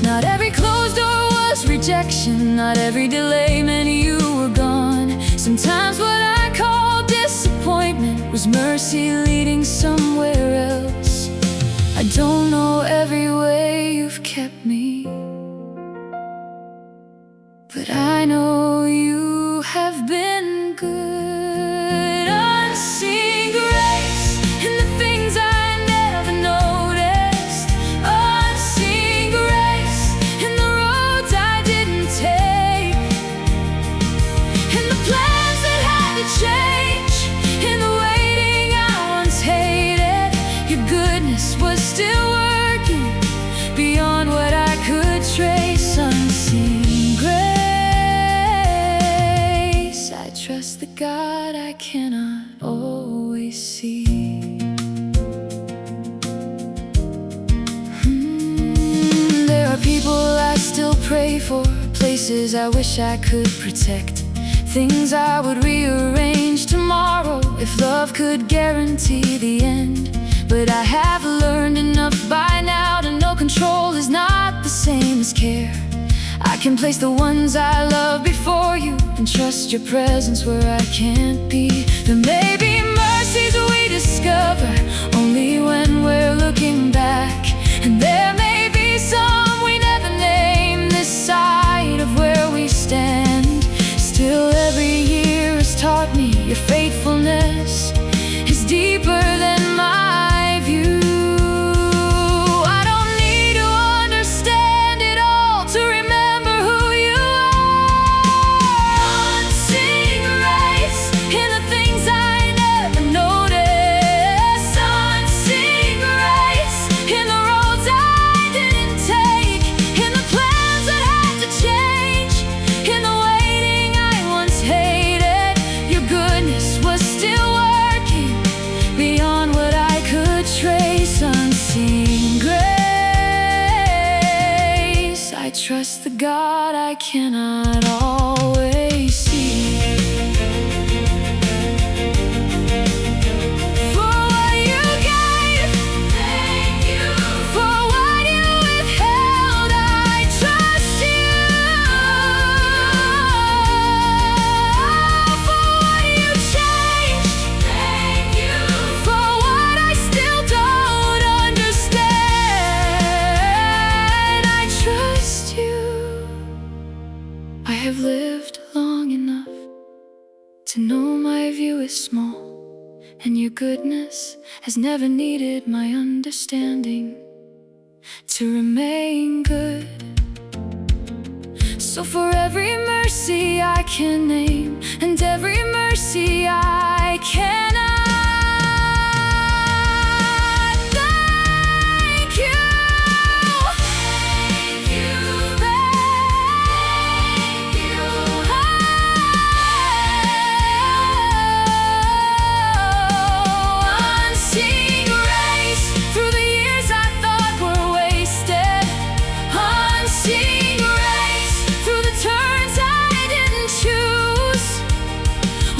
Speaker 1: Not every closed door was rejection. Not every delay meant you were gone. Sometimes what I called disappointment was mercy leading somewhere else. I don't know every way you've kept me, but I know you have been good. Unseen grace in the things I never noticed. Unseen grace in the roads I didn't take, in the plans that had to change, in the waiting I once hated. Your goodness was still working beyond what I could trace. Unseen grace, I trust the God I cannot always see. There are people I still pray for, places I wish I could protect, things I would rearrange tomorrow if love could guarantee the end. But I have learned enough by now to know control is not the same as care. I can place the ones I love before you and trust your presence where I can't be. There may be mercies we discover only when we're looking back, and there may be some we never name this side of where we stand. Still every year has taught me your faithfulness is deeper than my view. I don't need to understand it all to remember who you are. Unseen grace in the things I never noticed. Unseen grace in the roads I didn't take, in the plans that had to change, in the waiting I once hated. Your goodness was still working beyond what I could trace. Unseen grace, I trust the God I cannot always see. For what you gave, thank you. For what you withheld, I trust you. For what you changed, thank you. For what I still don't understand, I trust you. I have lived long enough to know my view is small, and your goodness has never needed my understanding to remain good. So for every mercy I can name and every mercy I cannot, thank you. Thank you. Thank you. Unseen grace through the years I thought were wasted. Unseen grace through the turns I didn't choose.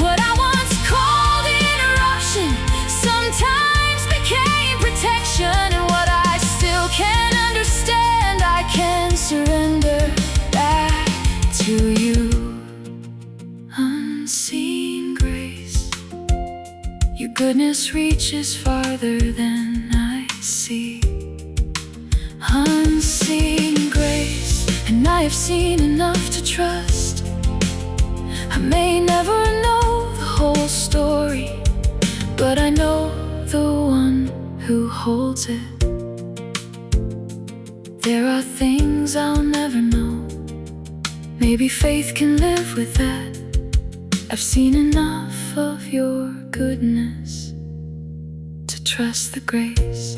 Speaker 1: What I once called interruption sometimes became protection, and what I still can't understand I can surrender back to you. Unseen grace, your goodness reaches farther than I see. Unseen grace, and and I have seen enough to trust. I may never know the whole story, but I know the one who holds it. There are things I'll never know. Maybe faith can live with that. I've seen enough of your goodness to trust the grace.